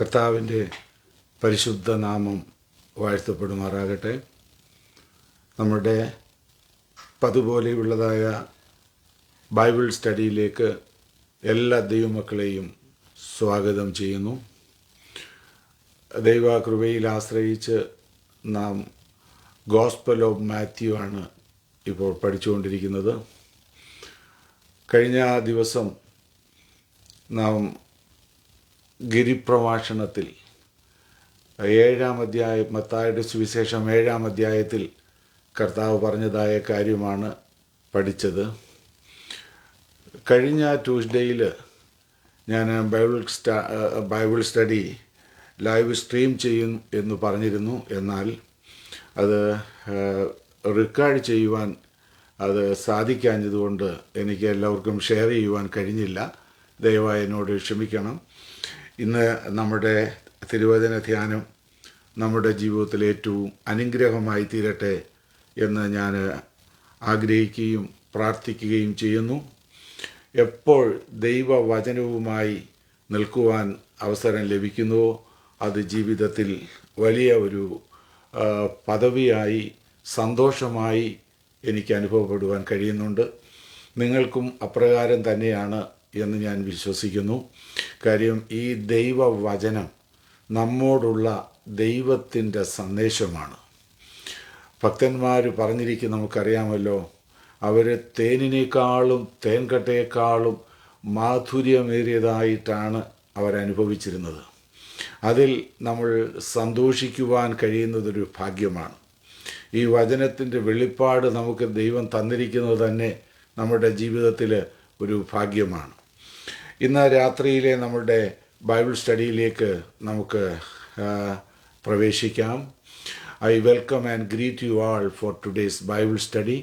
കർത്താവിൻ്റെ പരിശുദ്ധ നാമം വാഴ്ത്തപ്പെടുമാറാകട്ടെ. നമ്മുടെ പതുപോലെയുള്ളതായ ബൈബിൾ സ്റ്റഡിയിലേക്ക് എല്ലാ ദൈവമക്കളെയും സ്വാഗതം ചെയ്യുന്നു. ദൈവകൃപയിൽ ആശ്രയിച്ച് നാം ഗോസ്പൽ ഓഫ് മാത്യു ആണ് ഇപ്പോൾ പഠിച്ചുകൊണ്ടിരിക്കുന്നത്. കഴിഞ്ഞ ദിവസം നാം ഗിരിപ്രഭാഷണത്തിൽ 7-ാം അധ്യായം, മത്തായിയുടെ സുവിശേഷം 7-ാം അധ്യായത്തിൽ കർത്താവ് പറഞ്ഞതായ കാര്യമാണ് പഠിച്ചത്. കഴിഞ്ഞ ട്യൂസ്ഡേയിൽ ഞാൻ ബൈബിൾ സ്റ്റഡി ലൈവ് സ്ട്രീം ചെയ്യും എന്ന് പറഞ്ഞിരുന്നു. എന്നാൽ അത് റെക്കോർഡ് ചെയ്യുവാൻ അത് സാധിക്കാഞ്ഞതുകൊണ്ട് എനിക്ക് എല്ലാവർക്കും ഷെയർ ചെയ്യുവാൻ കഴിഞ്ഞില്ല. ദയവായി എന്നോട് ക്ഷമിക്കണം. ഇന്ന് നമ്മുടെ തിരുവചന ധ്യാനം നമ്മുടെ ജീവിതത്തിൽ ഏറ്റവും അനുഗ്രഹമായി തീരട്ടെ എന്ന് ഞാൻ ആഗ്രഹിക്കുകയും പ്രാർത്ഥിക്കുകയും ചെയ്യുന്നു. എപ്പോൾ ദൈവവചനവുമായി നിൽക്കുവാൻ അവസരം ലഭിക്കുന്നുവോ അത് ജീവിതത്തിൽ വലിയ ഒരു പദവിയായി സന്തോഷമായി എനിക്ക് അനുഭവപ്പെടുവാൻ കഴിയുന്നുണ്ട്. നിങ്ങൾക്കും അപ്രകാരം തന്നെയാണ് എന്ന് ഞാൻ വിശ്വസിക്കുന്നു. കാര്യം ഈ ദൈവവചനം നമ്മോടുള്ള ദൈവത്തിൻ്റെ സന്ദേശമാണ്. ഭക്തന്മാർ പറഞ്ഞിരിക്കും, നമുക്കറിയാമല്ലോ, അവർ തേനിനേക്കാളും തേൻകട്ടയേക്കാളും മാധുര്യമേറിയതായിട്ടാണ് അവരനുഭവിച്ചിരുന്നത്. അതിൽ നമ്മൾ സന്തോഷിക്കുവാൻ കഴിയുന്നതൊരു ഭാഗ്യമാണ്. ഈ വചനത്തിൻ്റെ വെളിപ്പാട് നമുക്ക് ദൈവം തന്നിരിക്കുന്നത് തന്നെ നമ്മുടെ ജീവിതത്തിൽ ഒരു ഭാഗ്യമാണ്. ഇന്ന് രാത്രിയിലെ നമ്മുടെ ബൈബിൾ സ്റ്റഡിയിലേക്ക് നമുക്ക് പ്രവേശിക്കാം. I welcome and greet you all for today's Bible study.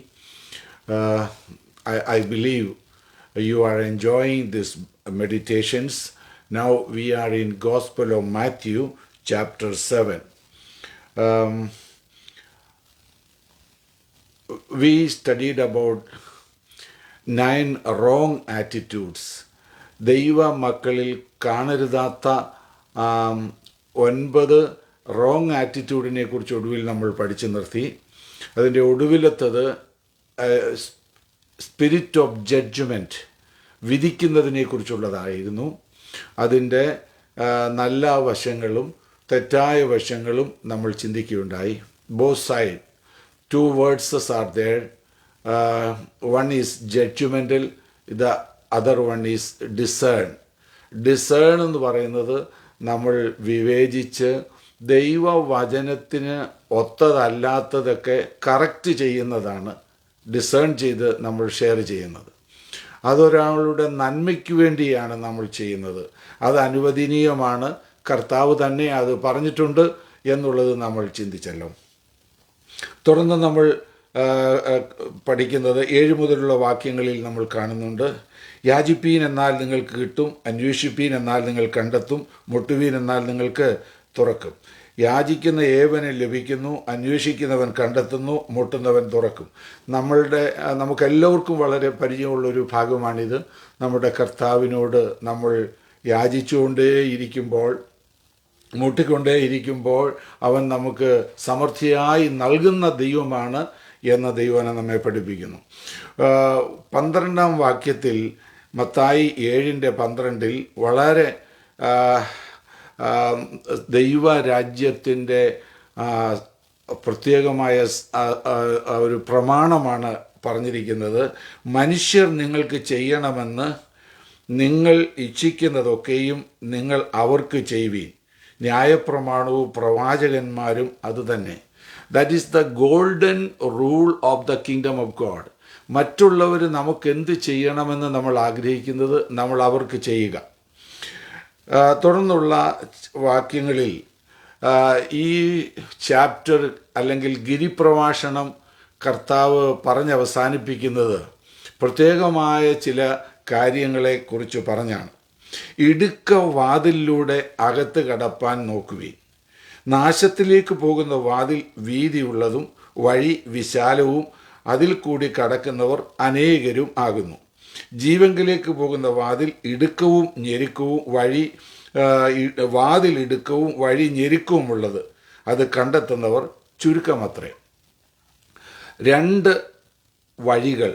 I believe you are enjoying these meditations. Now we are in Gospel of Matthew, chapter 7. We studied about 9 wrong attitudes. ദൈവ മക്കളിൽ കാണരുതാത്ത 9 wrong ആറ്റിറ്റ്യൂഡിനെ കുറിച്ച് ഒടുവിൽ നമ്മൾ പഠിച്ചു നിർത്തി. അതിൻ്റെ ഒടുവിലത്തത് spirit of judgement, വിധിക്കുന്നതിനെ കുറിച്ചുള്ളതായിരുന്നു. അതിൻ്റെ നല്ല വശങ്ങളും തെറ്റായ വശങ്ങളും നമ്മൾ ചിന്തിക്കുകയുണ്ടായി. Both side 2 words are there. One is judgmental, the other one is discern. Discern എന്ന് പറയുന്നത് നമ്മൾ വിവേചിച്ച് ദൈവവചനത്തിന് ഒത്തതല്ലാത്തതൊക്കെ കറക്റ്റ് ചെയ്യുന്നതാണ്. ഡിസേൺ ചെയ്ത് നമ്മൾ ഷെയർ ചെയ്യുന്നത് അതൊരാളുടെ നന്മയ്ക്ക് വേണ്ടിയാണ് നമ്മൾ ചെയ്യുന്നത്. അത് അനുവദനീയമാണ്. കർത്താവ് തന്നെ അത് പറഞ്ഞിട്ടുണ്ട് എന്നുള്ളത് നമ്മൾ ചിന്തിച്ചല്ലോ. തുടർന്ന് നമ്മൾ പഠിക്കുന്നത് 7 മുതലുള്ള വാക്യങ്ങളിൽ നമ്മൾ കാണുന്നുണ്ട്. യാചിപ്പീൻ എന്നാൽ നിങ്ങൾക്ക് കിട്ടും, അന്വേഷിപ്പീൻ എന്നാൽ നിങ്ങൾ കണ്ടെത്തും, മുട്ടുവീൻ എന്നാൽ നിങ്ങൾക്ക് തുറക്കും. യാചിക്കുന്ന ഏവന് ലഭിക്കുന്നു, അന്വേഷിക്കുന്നവൻ കണ്ടെത്തുന്നു, മുട്ടുന്നവൻ തുറക്കും. നമുക്കെല്ലാവർക്കും വളരെ പരിചയമുള്ളൊരു ഭാഗമാണിത്. നമ്മുടെ കർത്താവിനോട് നമ്മൾ യാചിച്ചുകൊണ്ടേയിരിക്കുമ്പോൾ, മുട്ടിക്കൊണ്ടേയിരിക്കുമ്പോൾ അവൻ നമുക്ക് സമൃദ്ധിയായി നൽകുന്ന ദൈവമാണ് എന്ന ദൈവനെ നമ്മെ പഠിപ്പിക്കുന്നു. 12-ാം വാക്യത്തിൽ മത്തായി 7:12 വളരെ ദൈവരാജ്യത്തിൻ്റെ പ്രത്യേകമായ ഒരു പ്രമാണമാണ് പറഞ്ഞിരിക്കുന്നത്. മനുഷ്യർ നിങ്ങൾക്ക് ചെയ്യണമെന്ന് നിങ്ങൾ ഇച്ഛിക്കുന്നതൊക്കെയും നിങ്ങൾ അവർക്ക് ചെയ്യുവീൻ. ന്യായപ്രമാണവും പ്രവാചകന്മാരും അതുതന്നെ. That is the golden rule of the kingdom of God. മറ്റുള്ളവർ നമുക്കെന്ത് ചെയ്യണമെന്ന് നമ്മൾ ആഗ്രഹിക്കുന്നത് നമ്മൾ അവർക്ക് ചെയ്യുക. തുടർന്നുള്ള വാക്യങ്ങളിൽ ഈ ചാപ്റ്റർ അല്ലെങ്കിൽ ഗിരിപ്രഭാഷണം കർത്താവ് പറഞ്ഞവസാനിപ്പിക്കുന്നത് പ്രത്യേകമായ ചില കാര്യങ്ങളെക്കുറിച്ച് പറഞ്ഞാണ്. ഇടുക്ക വാതിലിലൂടെ അകത്ത് കടപ്പാൻ നോക്കുവീൻ. നാശത്തിലേക്ക് പോകുന്ന വാതിൽ വീതിയുള്ളതും വഴി വിശാലവും അതിൽ കൂടി കടക്കുന്നവർ അനേകരും ആകുന്നു. ജീവങ്കിലേക്ക് പോകുന്ന വാതിൽ ഇടുക്കവും ഞെരുക്കവും വഴി വാതിലിടുക്കവും വഴി ഞെരുക്കവുമുള്ളത്, അത് കണ്ടെത്തുന്നവർ ചുരുക്കമത്രേ. 2 വഴികൾ,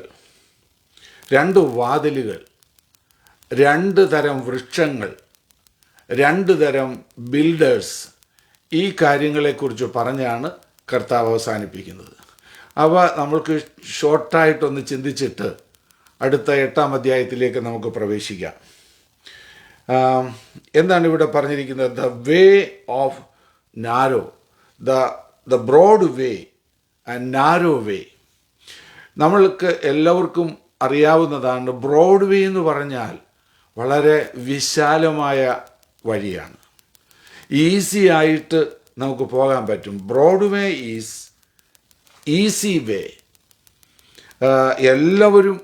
2 വാതിലുകൾ, 2 തരം വൃക്ഷങ്ങൾ, 2 തരം ബിൽഡേഴ്സ്, ഈ കാര്യങ്ങളെക്കുറിച്ച് പറഞ്ഞാണ് കർത്താവ് അവസാനിപ്പിക്കുന്നത്. അവ നമ്മൾക്ക് ഷോർട്ടായിട്ടൊന്ന് ചിന്തിച്ചിട്ട് അടുത്ത 8-ാം അധ്യായത്തിലേക്ക് നമുക്ക് പ്രവേശിക്കാം. എന്താണ് ഇവിടെ പറഞ്ഞിരിക്കുന്നത്? The way of narrow, the broad way and narrow way. നമ്മൾക്ക് എല്ലാവർക്കും അറിയാവുന്നതാണ്, ബ്രോഡ് വേ എന്ന് പറഞ്ഞാൽ വളരെ വിശാലമായ വഴിയാണ്, ഈസി ആയിട്ട് നമുക്ക് പോകാൻ പറ്റും. Broad way is easy way. എല്ലാവരും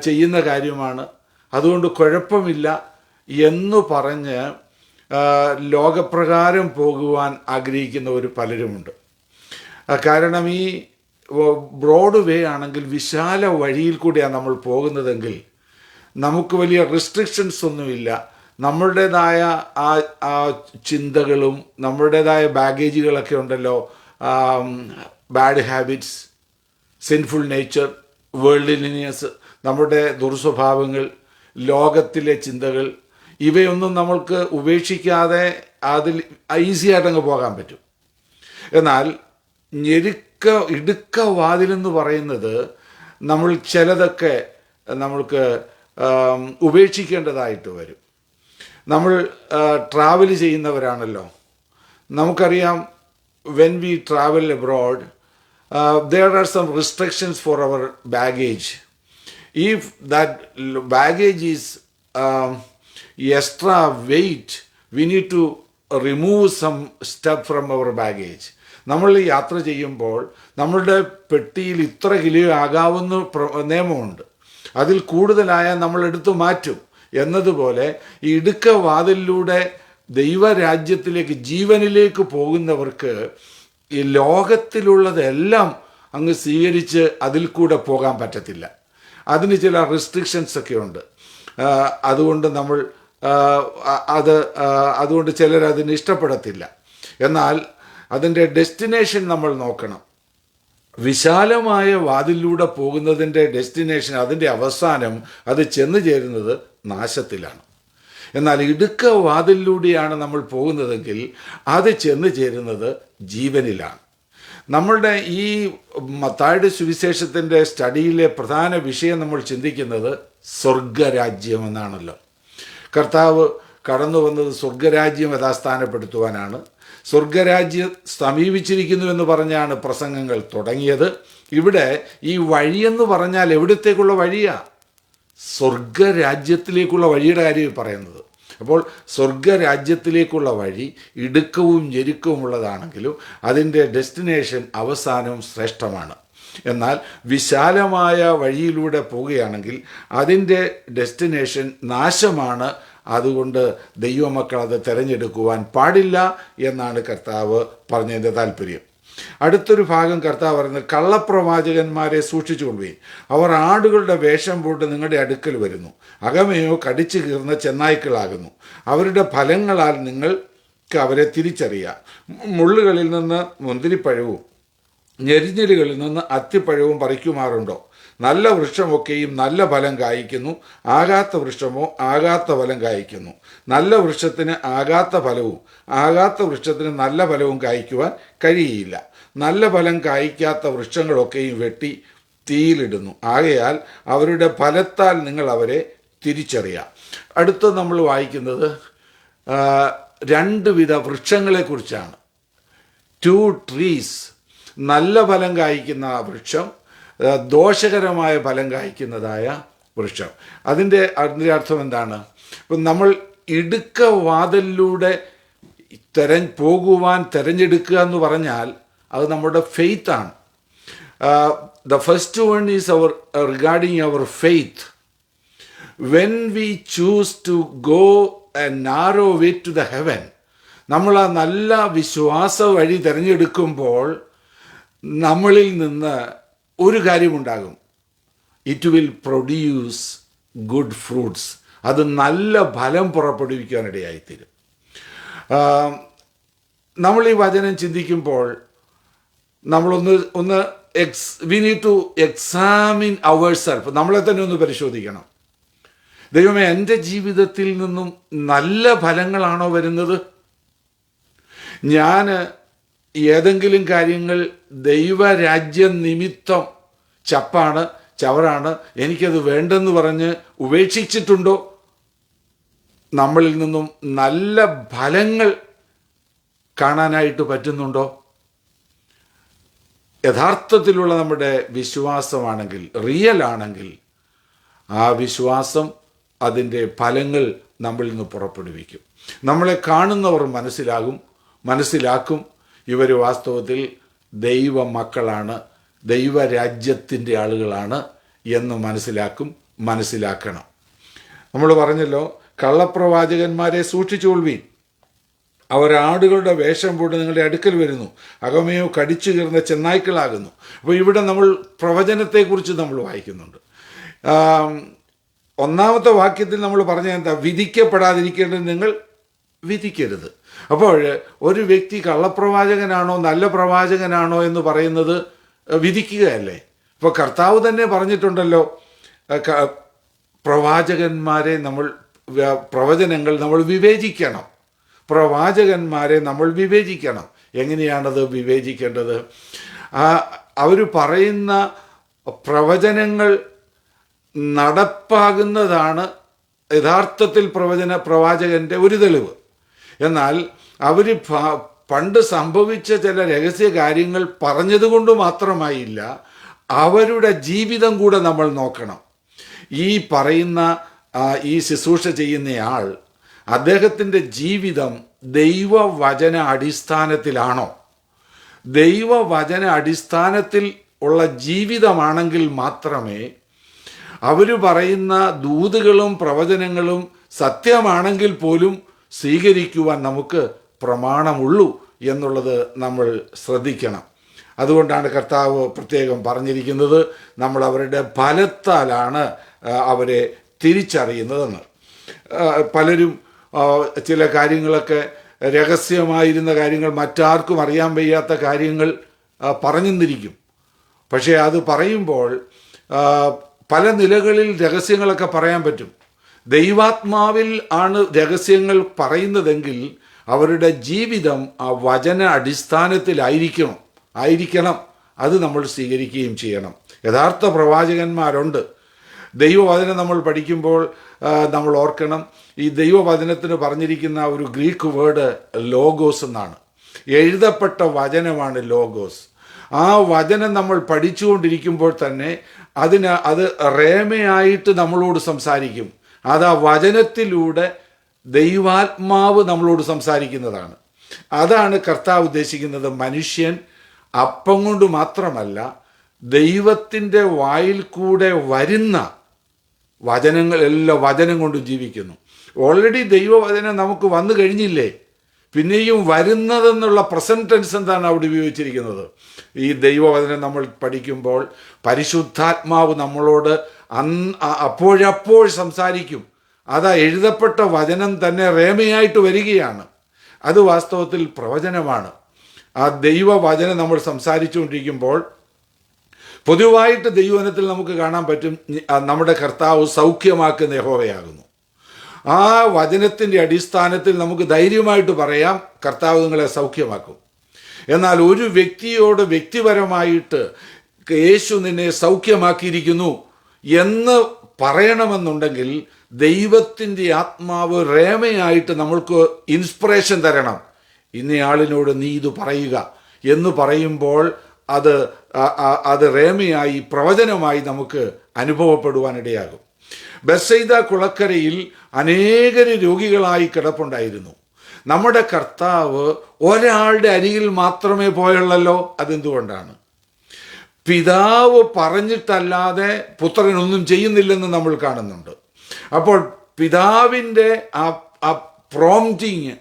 ചെയ്യുന്ന കാര്യമാണ്, അതുകൊണ്ട് കുഴപ്പമില്ല എന്ന് പറഞ്ഞ് ലോകപ്രകാരം പോകുവാൻ ആഗ്രഹിക്കുന്നവർ പലരുമുണ്ട്. കാരണം ഈ ബ്രോഡ് വേ ആണെങ്കിൽ, വിശാല വഴിയിൽ കൂടിയാണ് നമ്മൾ പോകുന്നതെങ്കിൽ നമുക്ക് വലിയ റെസ്ട്രിക്ഷൻസ് ഒന്നുമില്ല. നമ്മളുടേതായ ആ ചിന്തകളും നമ്മളുടേതായ ബാഗേജുകളൊക്കെ ഉണ്ടല്ലോ, bad habits, sinful nature, worldliness, നമ്മുടെ ദുർസ്വഭാവങ്ങൾ, ലോകത്തിലെ ചിന്തകൾ, ഇവയൊന്നും നമ്മൾക്ക് ഉപേക്ഷിക്കാതെ അതിൽ ഈസിയായിട്ടങ്ങ് പോകാൻ പറ്റും. എന്നാൽ ഇടുക്ക വാതിലെന്ന് പറയുന്നത് നമ്മൾ ചിലതൊക്കെ നമ്മൾക്ക് ഉപേക്ഷിക്കേണ്ടതായിട്ട് വരും. നമ്മൾ ട്രാവൽ ചെയ്യുന്നവരാണല്ലോ, നമുക്കറിയാം, when we travel abroad there are some restrictions for our baggage. If that baggage is extra weight, we need to remove some stuff from our baggage. നമ്മൾ യാത്ര ചെയ്യുമ്പോൾ നമ്മളുടെ പെട്ടിയിൽ ഇത്ര കിലോ ആകാവുന്ന നിയമമുണ്ട്, അതിൽ കൂടുതലായാൽ നമ്മൾ എടുത്തു മാറ്റും. എന്നതുപോലെ ഈ ഇടുക്ക വാതിലിലൂടെ ദൈവരാജ്യത്തിലേക്ക്, ജീവനിലേക്ക് പോകുന്നവർക്ക് ഈ ലോകത്തിലുള്ളതെല്ലാം അങ്ങ് സ്വീകരിച്ച് അതിൽ കൂടെ പോകാൻ പറ്റത്തില്ല. അതിന് ചില റെസ്ട്രിക്ഷൻസ് ഒക്കെ ഉണ്ട്. അതുകൊണ്ട് ചിലർ അതിന് ഇഷ്ടപ്പെടത്തില്ല. എന്നാൽ അതിൻ്റെ ഡെസ്റ്റിനേഷൻ നമ്മൾ നോക്കണം. വിശാലമായ വാതിലൂടെ പോകുന്നതിൻ്റെ ഡെസ്റ്റിനേഷൻ, അതിൻ്റെ അവസാനം അത് ചെന്ന് ചേരുന്നത് നാശത്തിലാണ്. എന്നാൽ ഇടുക്ക വാതിലിലൂടെയാണ് നമ്മൾ പോകുന്നതെങ്കിൽ അത് ചെന്ന് ചേരുന്നത് ജീവനിലാണ്. നമ്മളുടെ ഈ മത്തായിയുടെ സുവിശേഷത്തിൻ്റെ സ്റ്റഡിയിലെ പ്രധാന വിഷയം നമ്മൾ ചിന്തിക്കുന്നത് സ്വർഗരാജ്യം എന്നാണല്ലോ. കർത്താവ് കടന്നു വന്നത് സ്വർഗരാജ്യം യഥാസ്ഥാനപ്പെടുത്തുവാനാണ്. സ്വർഗരാജ്യം സമീപിച്ചിരിക്കുന്നു എന്ന് പറഞ്ഞാണ് പ്രസംഗങ്ങൾ തുടങ്ങിയത്. ഇവിടെ ഈ വഴിയെന്ന് പറഞ്ഞാൽ എവിടത്തേക്കുള്ള വഴിയാ? സ്വർഗരാജ്യത്തിലേക്കുള്ള വഴിയുടെ കാര്യം പറയുന്നത്. അപ്പോൾ സ്വർഗരാജ്യത്തിലേക്കുള്ള വഴി ഇടുക്കവും ഞെരുക്കവുമുള്ളതാണെങ്കിലും അതിൻ്റെ ഡെസ്റ്റിനേഷൻ അവസാനവും ശ്രേഷ്ഠമാണ്. എന്നാൽ വിശാലമായ വഴിയിലൂടെ പോവുകയാണെങ്കിൽ അതിൻ്റെ ഡെസ്റ്റിനേഷൻ നാശമാണ്. അതുകൊണ്ട് ദൈവമക്കൾ അത് തിരഞ്ഞെടുക്കുവാൻ പാടില്ല എന്നാണ് കർത്താവ് പറഞ്ഞതിൻ്റെ താല്പര്യം. അടുത്തൊരു ഭാഗം കർത്താവ് പറയുന്നത്, കള്ളപ്രവാചകന്മാരെ സൂക്ഷിച്ചുകൊള്ളുകയും, അവർ ആടുകളുടെ വേഷം പോട്ട് നിങ്ങളുടെ അടുക്കൽ വരുന്നു, അകമയോ കടിച്ചു കീർന്ന ചെന്നായ്ക്കളാകുന്നു. അവരുടെ ഫലങ്ങളാൽ നിങ്ങൾക്ക് അവരെ തിരിച്ചറിയാം. മുള്ളുകളിൽ നിന്ന് മുന്തിരിപ്പഴവും ഞെരിഞ്ഞിലുകളിൽ നിന്ന് അത്തിപ്പഴവും പറിക്കുമാറുണ്ടോ? നല്ല വൃക്ഷമൊക്കെയും നല്ല ഫലം കായ്ക്കുന്നു, ആകാത്ത വൃക്ഷമോ ആകാത്ത ഫലം കായ്ക്കുന്നു. നല്ല വൃക്ഷത്തിന് ആകാത്ത ഫലവും ആകാത്ത വൃക്ഷത്തിന് നല്ല ഫലവും കായ്ക്കുവാൻ കഴിയില്ല. നല്ല ഫലം കായ്ക്കാത്ത വൃക്ഷങ്ങളൊക്കെയും വെട്ടി തീയിലിടുന്നു. ആകയാൽ അവരുടെ ഫലത്താൽ നിങ്ങൾ അവരെ തിരിച്ചറിയാം. അടുത്ത നമ്മൾ വായിക്കുന്നത് 2 വിധ വൃക്ഷങ്ങളെക്കുറിച്ചാണ്. 2 ട്രീസ്, നല്ല ഫലം കായ്ക്കുന്ന വൃക്ഷം, ദോഷകരമായ ഫലം കായ്ക്കുന്നതായ വൃക്ഷം. അതിൻ്റെ അർത്ഥം എന്താണ്? ഇപ്പം നമ്മൾ ഇടുക്ക വാതിലിലൂടെ പോകുവാൻ തിരഞ്ഞെടുക്കുക എന്ന് പറഞ്ഞാൽ അത് നമ്മുടെ ഫെയ്ത്താണ്. The first one is regarding our faith. When we choose to go a narrow way to the heaven, നമ്മൾ ആ നല്ല വിശ്വാസ വഴി തിരഞ്ഞെടുക്കുമ്പോൾ നമ്മളിൽ നിന്ന് ഒരു കാര്യമുണ്ടാകും. It will produce good fruits. അത് നല്ല ഫലം പുറപ്പെടുവിക്കാനിടയായിത്തീരും. നമ്മൾ ഈ വചനം ചിന്തിക്കുമ്പോൾ നമ്മളൊന്ന് we need to examine our self. നമ്മളെ തന്നെ ഒന്ന് പരിശോധിക്കണം. ദൈവമേ, എൻ്റെ ജീവിതത്തിൽ നിന്നും നല്ല ഫലങ്ങളാണോ വരുന്നത്? ഞാൻ ഏതെങ്കിലും കാര്യങ്ങൾ ദൈവരാജ്യ നിമിത്തം ചവറാണ്, എനിക്കത് വേണ്ടെന്ന് പറഞ്ഞ് ഉപേക്ഷിച്ചിട്ടുണ്ടോ? നമ്മളിൽ നിന്നും നല്ല ഫലങ്ങൾ കാണാനായിട്ട് പറ്റുന്നുണ്ടോ? യഥാർത്ഥത്തിലുള്ള നമ്മുടെ വിശ്വാസമാണെങ്കിൽ, റിയൽ ആണെങ്കിൽ, ആ വിശ്വാസം അതിൻ്റെ ഫലങ്ങൾ നമ്മളിൽ നിന്ന് പുറപ്പെടുവിക്കും. നമ്മളെ കാണുന്നവർ മനസ്സിലാക്കും ഇവർ വാസ്തവത്തിൽ ദൈവ മക്കളാണ്, ദൈവരാജ്യത്തിൻ്റെ ആളുകളാണ് എന്ന് മനസ്സിലാക്കണം. നമ്മൾ പറഞ്ഞല്ലോ, കള്ളപ്രവാചകന്മാരെ സൂക്ഷിച്ചുകൊള്ളുവീൻ, അവർ ആടുകളുടെ വേഷം പൂണ്ട് നിങ്ങളുടെ അടുക്കൽ വരുന്നു, അകമയോ കടിച്ചു കീറുന്ന ചെന്നായ്ക്കളാകുന്നു. അപ്പോൾ ഇവിടെ നമ്മൾ പ്രവചനത്തെക്കുറിച്ച് നമ്മൾ വായിക്കുന്നുണ്ട്. ഒന്നാമത്തെ വാക്യത്തിൽ നമ്മൾ പറഞ്ഞ എന്താ? വിധിക്കപ്പെടാതിരിക്കേണ്ടത് നിങ്ങൾ വിധിക്കരുത്. അപ്പോൾ ഒരു വ്യക്തി കള്ളപ്രവാചകനാണോ നല്ല പ്രവാചകനാണോ എന്ന് പറയുന്നത് വിധിക്കുകയല്ലേ? ഇപ്പോൾ കർത്താവ് തന്നെ പറഞ്ഞിട്ടുണ്ടല്ലോ, പ്രവാചകന്മാരെ പ്രവചനങ്ങൾ നമ്മൾ വിവേചിക്കണം. പ്രവാചകന്മാരെ നമ്മൾ വിവേചിക്കണം. എങ്ങനെയാണത് വിവേചിക്കേണ്ടത്? അവർ പറയുന്ന പ്രവചനങ്ങൾ നടപ്പാകുന്നതാണ് യഥാർത്ഥത്തിൽ പ്രവാചകൻ്റെ ഒരു തെളിവ്. എന്നാൽ അവർ പണ്ട് സംഭവിച്ച ചില രഹസ്യ കാര്യങ്ങൾ പറഞ്ഞതുകൊണ്ട് മാത്രമായില്ല, അവരുടെ ജീവിതം കൂടെ നമ്മൾ നോക്കണം. ഈ പറയുന്ന ഈ ശുശ്രൂഷ ചെയ്യുന്നയാൾ, അദ്ദേഹത്തിൻ്റെ ജീവിതം ദൈവവചന അടിസ്ഥാനത്തിലാണോ? ദൈവവചന അടിസ്ഥാനത്തിൽ ഉള്ള ജീവിതമാണെങ്കിൽ മാത്രമേ അവർ പറയുന്ന ദൂതുകളും പ്രവചനങ്ങളും സത്യമാണെങ്കിൽ പോലും സ്വീകരിക്കുവാൻ നമുക്ക് പ്രമാണമുള്ളൂ എന്നുള്ളത് നമ്മൾ ശ്രദ്ധിക്കണം. അതുകൊണ്ടാണ് കർത്താവ് പ്രത്യേകം പറഞ്ഞിരിക്കുന്നത്, നമ്മൾ അവരുടെ ഫലത്താലാണ് അവരെ തിരിച്ചറിയുന്നതെന്ന്. പലരും ചില കാര്യങ്ങളൊക്കെ രഹസ്യമായിരുന്ന കാര്യങ്ങൾ, മറ്റാർക്കും അറിയാൻ വയ്യാത്ത കാര്യങ്ങൾ പറഞ്ഞെന്നിരിക്കും. പക്ഷേ അത് പറയുമ്പോൾ പല നിലകളിൽ രഹസ്യങ്ങളൊക്കെ പറയാൻ പറ്റും. ദൈവാത്മാവിൽ ആണ് രഹസ്യങ്ങൾ പറയുന്നതെങ്കിൽ അവരുടെ ജീവിതം ആ വചന അടിസ്ഥാനത്തിലായിരിക്കണം. അത് നമ്മൾ സ്വീകരിക്കുകയും ചെയ്യണം. യഥാർത്ഥ പ്രവാചകന്മാരുണ്ട്. ദൈവവചനം നമ്മൾ പഠിക്കുമ്പോൾ നമ്മൾ ഓർക്കണം, ഈ ദൈവവചനത്തിന് പറഞ്ഞിരിക്കുന്ന ഒരു ഗ്രീക്ക് വേർഡ് ലോഗോസ് എന്നാണ്. എഴുതപ്പെട്ട വചനമാണ് ലോഗോസ്. ആ വചനം നമ്മൾ പഠിച്ചുകൊണ്ടിരിക്കുമ്പോൾ തന്നെ അത് റേമയായിട്ട് നമ്മളോട് സംസാരിക്കും. അത് ആ വചനത്തിലൂടെ ദൈവാത്മാവ് നമ്മളോട് സംസാരിക്കുന്നതാണ്. അതാണ് കർത്താവ് ഉദ്ദേശിക്കുന്നത്. മനുഷ്യൻ അപ്പം കൊണ്ട് മാത്രമല്ല, ദൈവത്തിൻ്റെ വായിൽ കൂടെ വരുന്ന വചനങ്ങളെല്ലാം വചനം കൊണ്ട് ജീവിക്കുന്നു. ഓൾറെഡി ദൈവവചനം നമുക്ക് വന്നു കഴിഞ്ഞില്ലേ, പിന്നെയും വരുന്നതെന്നുള്ള പ്രസന്റ് ടെൻസ് എന്താണ് അവിടെ ഉപയോഗിച്ചിരിക്കുന്നത്? ഈ ദൈവവചനം നമ്മൾ പഠിക്കുമ്പോൾ പരിശുദ്ധാത്മാവ് നമ്മളോട് അപ്പോഴപ്പോൾ സംസാരിക്കും. അതാ എഴുതപ്പെട്ട വചനം തന്നെ റേമയായിട്ട് വരികയാണ്. അത് വാസ്തവത്തിൽ പ്രവചനമാണ്. ആ ദൈവവചനം നമ്മൾ സംസാരിച്ചുകൊണ്ടിരിക്കുമ്പോൾ പൊതുവായിട്ട് ദൈവവചനത്തിൽ നമുക്ക് കാണാൻ പറ്റും, നമ്മുടെ കർത്താവ് സൗഖ്യമാക്കുന്ന യഹോവയാകുന്നു. ആ വചനത്തിൻ്റെ അടിസ്ഥാനത്തിൽ നമുക്ക് ധൈര്യമായിട്ട് പറയാം, കർത്താവ് നിങ്ങളെ സൗഖ്യമാക്കും. എന്നാൽ ഒരു വ്യക്തിയോട് വ്യക്തിപരമായിട്ട് യേശു നിന്നെ സൗഖ്യമാക്കിയിരിക്കുന്നു എന്ന് പറയണമെന്നുണ്ടെങ്കിൽ ദൈവത്തിൻ്റെ ആത്മാവ് റേമയായിട്ട് നമ്മൾക്ക് ഇൻസ്പിറേഷൻ തരണം. ഇന്നയാളിനോട് നീ ഇത് പറയുക എന്ന് പറയുമ്പോൾ അത് റേമയായി പ്രവചനമായി നമുക്ക് അനുഭവപ്പെടുവാനിടയാകും. ബെത്സയിദ കുളക്കരയിൽ അനേകര് രോഗികളായി കിടപ്പുണ്ടായിരുന്നു. നമ്മുടെ കർത്താവ് ഒരാളുടെ അരികിൽ മാത്രമേ പോയുള്ളല്ലോ. അതെന്തുകൊണ്ടാണ്? പിതാവ് പറഞ്ഞിട്ടല്ലാതെ പുത്രനൊന്നും ചെയ്യുന്നില്ലെന്ന് നമ്മൾ കാണുന്നുണ്ട്. അപ്പോൾ പിതാവിൻ്റെ ആ പ്രോംപ്റ്റിങ്,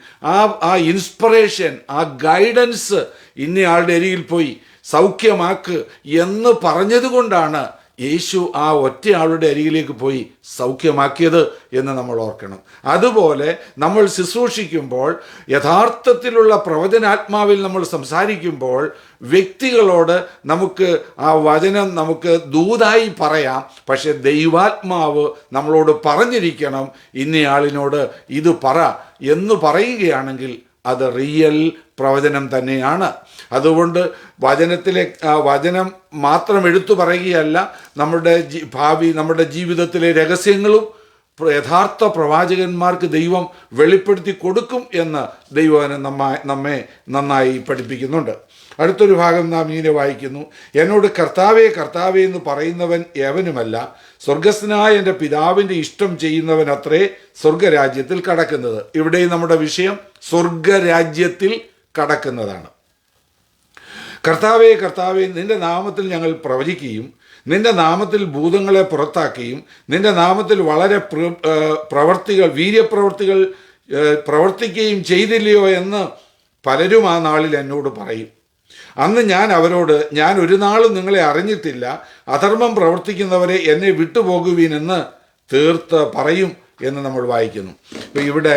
ആ ഇൻസ്പിറേഷൻ, ആ ഗൈഡൻസ് ഇന്നയാളുടെ അരികിൽ പോയി സൗഖ്യമാക്ക് എന്ന് പറഞ്ഞതുകൊണ്ടാണ് യേശു ആ ഒറ്റയാളുടെ അരികിലേക്ക് പോയി സൗഖ്യമാക്കിയത് എന്ന് നമ്മൾ ഓർക്കണം. അതുപോലെ നമ്മൾ ശുശ്രൂഷിക്കുമ്പോൾ, യഥാർത്ഥത്തിലുള്ള പ്രവചനാത്മാവിൽ നമ്മൾ സംസാരിക്കുമ്പോൾ, വ്യക്തികളോട് നമുക്ക് ആ വചനം നമുക്ക് ദൂതായി പറയാം. പക്ഷെ ദൈവാത്മാവ് നമ്മളോട് പറഞ്ഞിരിക്കണം, ഇന്നയാളിനോട് ഇത് പറ എന്ന് പറയുകയാണെങ്കിൽ അത് റിയൽ പ്രവചനം തന്നെയാണ്. അതുകൊണ്ട് വചനം മാത്രം എടുത്തു പറയുകയല്ല, നമ്മുടെ ഭാവി, നമ്മുടെ ജീവിതത്തിലെ രഹസ്യങ്ങളും യഥാർത്ഥ പ്രവാചകന്മാർക്ക് ദൈവം വെളിപ്പെടുത്തി കൊടുക്കും എന്ന് ദൈവം നമ്മെ നന്നായി പഠിപ്പിക്കുന്നുണ്ട്. അടുത്തൊരു ഭാഗം നാം ഇങ്ങനെ വായിക്കുന്നു: എന്നോട് കർത്താവേ കർത്താവേ എന്ന് പറയുന്നവൻ ഏവനുമല്ല, സ്വർഗസ്ഥനായ എൻ്റെ പിതാവിൻ്റെ ഇഷ്ടം ചെയ്യുന്നവൻ അത്രേ സ്വർഗരാജ്യത്തിൽ കടക്കുന്നത്. ഇവിടെ നമ്മുടെ വിഷയം സ്വർഗരാജ്യത്തിൽ കടക്കുന്നതാണ്. കർത്താവേ കർത്താവേ, നിന്റെ നാമത്തിൽ ഞങ്ങൾ പ്രവചിക്കുകയും നിന്റെ നാമത്തിൽ ഭൂതങ്ങളെ പുറത്താക്കുകയും നിന്റെ നാമത്തിൽ വളരെ വീര്യപ്രവർത്തികൾ പ്രവർത്തിക്കുകയും ചെയ്തില്ലയോ എന്ന് പലരും ആ നാളിൽ എന്നോട് പറയും. അന്ന് ഞാൻ അവരോട്, ഞാൻ ഒരു നാളും നിങ്ങളെ അറിഞ്ഞിട്ടില്ല, അധർമ്മം പ്രവർത്തിക്കുന്നവരെ എന്നെ വിട്ടുപോകുവീനെന്ന് തീർത്ത് പറയും എന്ന് നമ്മൾ വായിക്കുന്നു. അപ്പോൾ ഇവിടെ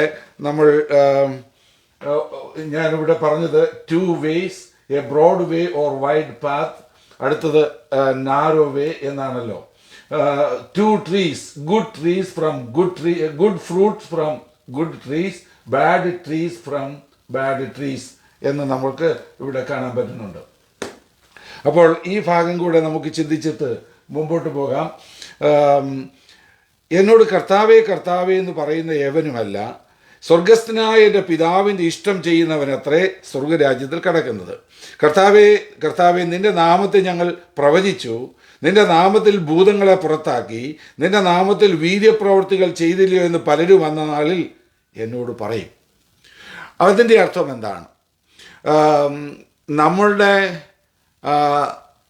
ഞാനിവിടെ പറഞ്ഞത് 2 ways, a broad way or wide path, അടുത്തത് നാരോ വേ എന്നാണല്ലോ. 2 trees, good trees from good fruits from good trees, bad trees from bad trees എന്ന് നമ്മൾക്ക് ഇവിടെ കാണാൻ പറ്റുന്നുണ്ട്. അപ്പോൾ ഈ ഭാഗം കൂടെ നമുക്ക് ചിന്തിച്ചിട്ട് മുമ്പോട്ട് പോകാം. എന്നോട് കർത്താവേ കർത്താവേ എന്ന് പറയുന്ന ഏവനുമല്ല, സ്വർഗസ്ഥനായ എൻ്റെ പിതാവിൻ്റെ ഇഷ്ടം ചെയ്യുന്നവനത്രേ സ്വർഗരാജ്യത്തിൽ കടക്കുന്നത്. കർത്താവേ കർത്താവേ, നിന്റെ നാമത്തെ ഞങ്ങൾ പ്രവചിച്ചു, നിന്റെ നാമത്തിൽ ഭൂതങ്ങളെ പുറത്താക്കി, നിന്റെ നാമത്തിൽ വീര്യപ്രവർത്തികൾ ചെയ്തില്ലയോ എന്ന് പലരും വന്ന നാളിൽ എന്നോട് പറയും. അതിൻ്റെ അർത്ഥം എന്താണ്?